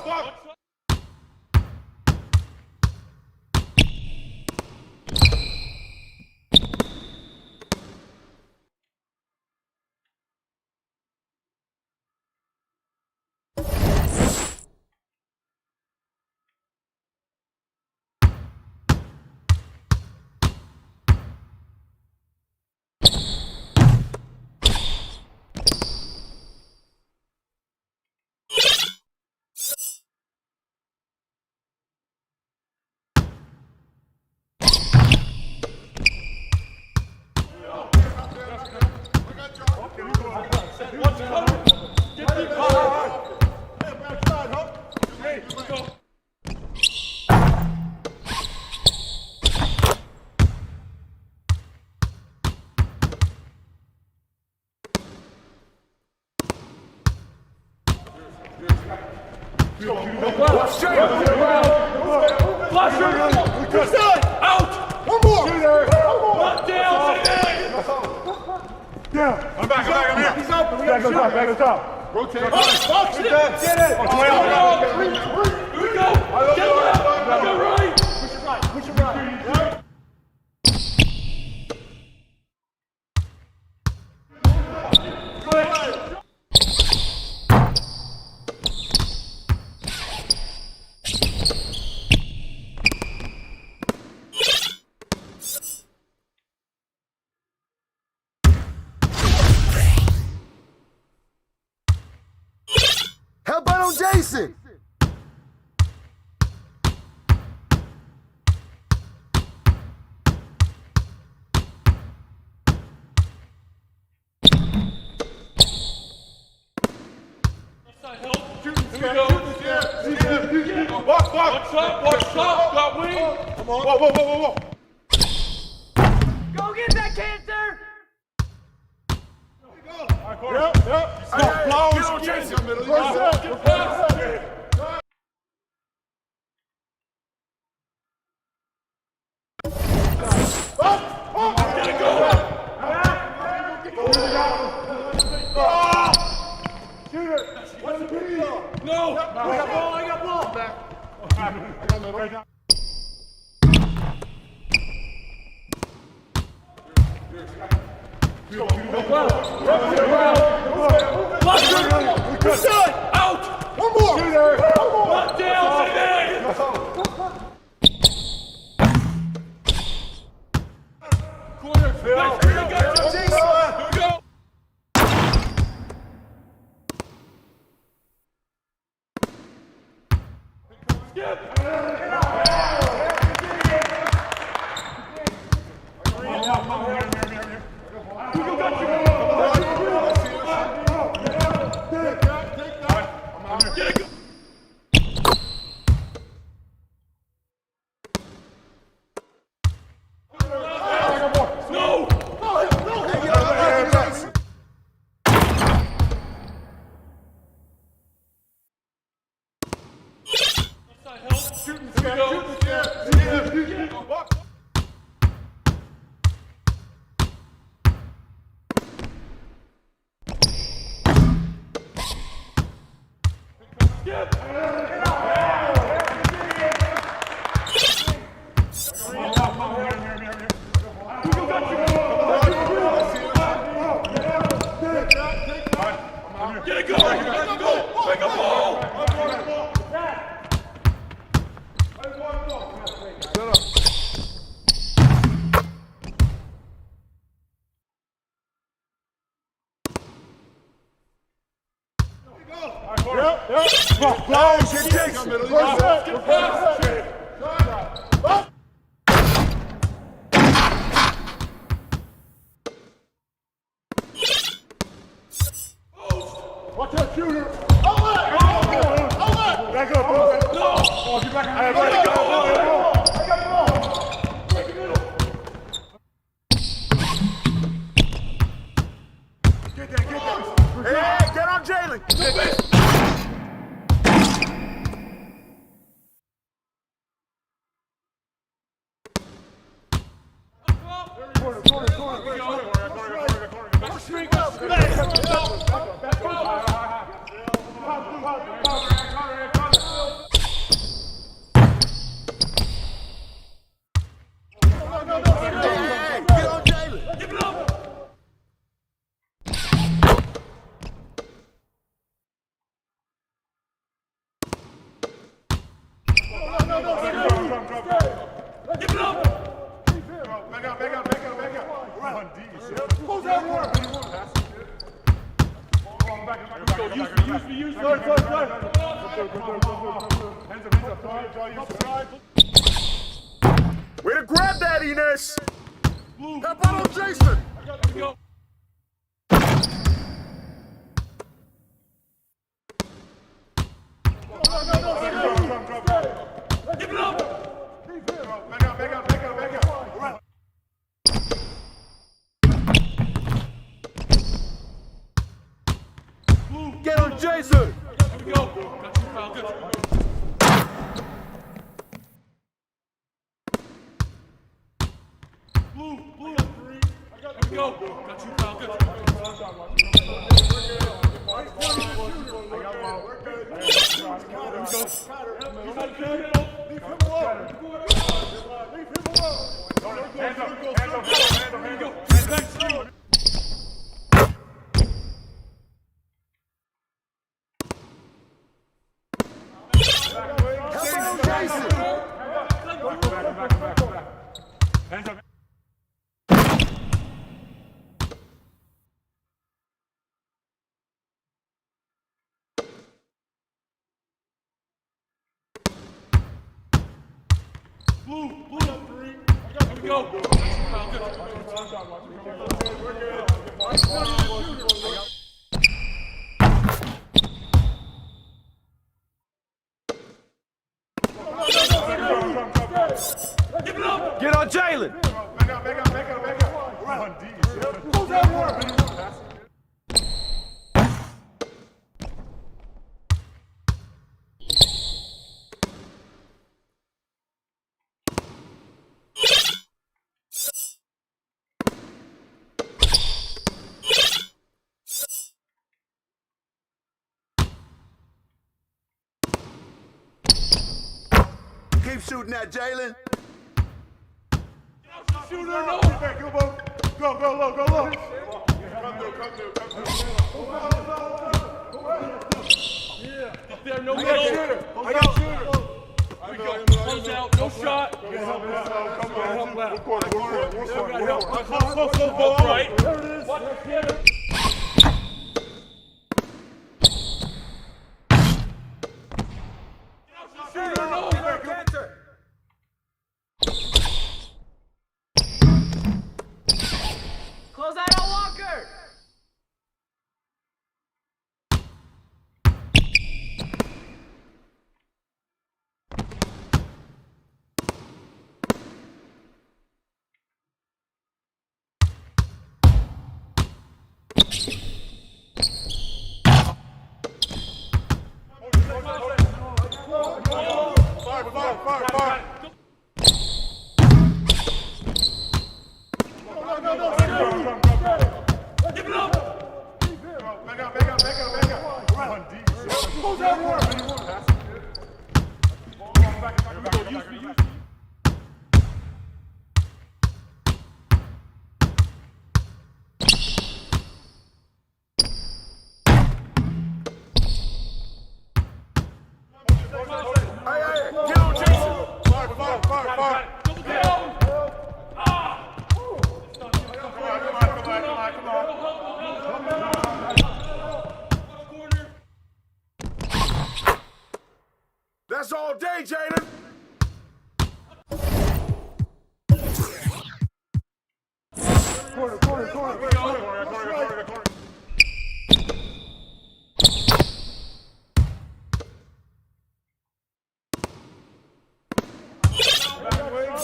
Out! One more! Not down! Down! I'm here! He's open! Back on top! Rotate! Box it! Get it! Here we go! Get left! Go right! Push it right! How about on Jayson? Watch top, got wing. Come on. Whoa. Go get that cancer. Yep. Stop. No! I got ball! I got middle. Out! One more! Not down! Corner! Here we go! Hey, get on Jalen. Way to grab that, Enes! How about on Jayson? Get on Jayson! Get on Jalen! Keep shooting that, Jalen. Shooter, no! Go low, go low. Yeah. Up there, no middle. I got shooter. We go. Close out, no shot. Help left. Close, right. There it is. Shooter, no! Close that out, Walker! Fire. That's all day, Jaden. Corner.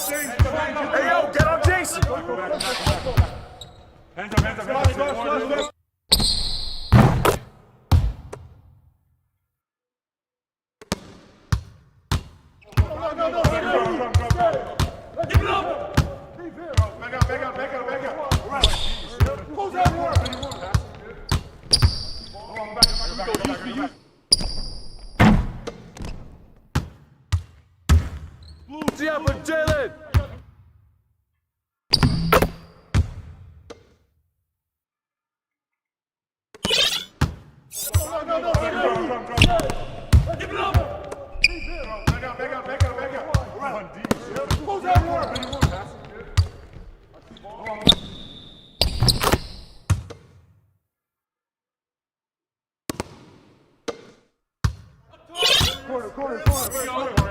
Hey, yo, get on Jayson. Hands up.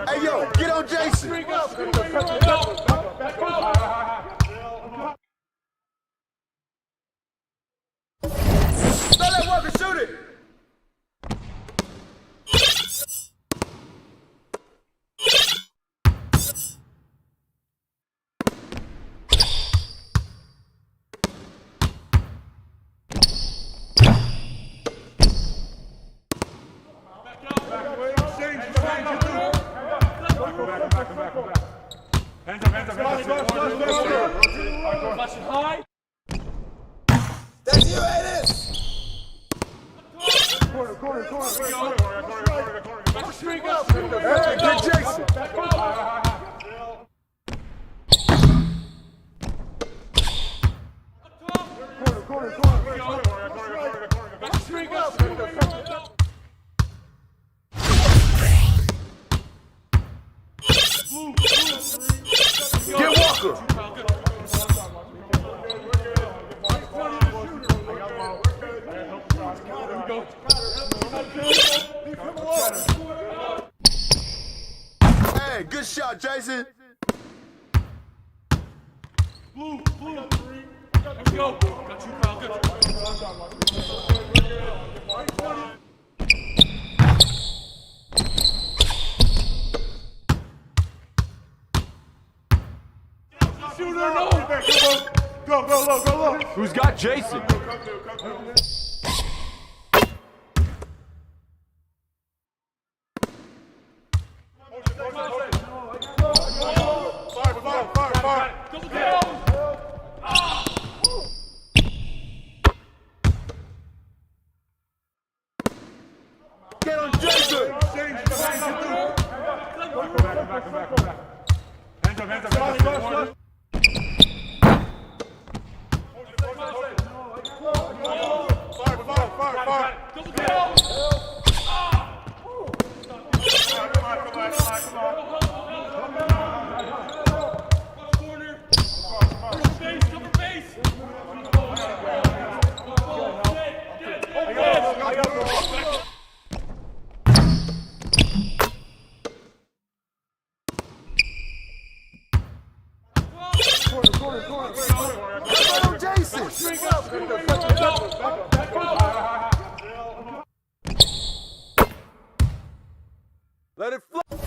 Hey, yo, get on Jayson. Let Walker shoot it. That's you, ain't it? Corner. Hey, get Jayson. Get Walker. Hey, good shot, Jayson. Let's go. Got you, Kyle. Good. Shooter, no. Go. Who's got Jayson? Fire. Get on Jayson. Back. Hands up. Fire. Let it flow.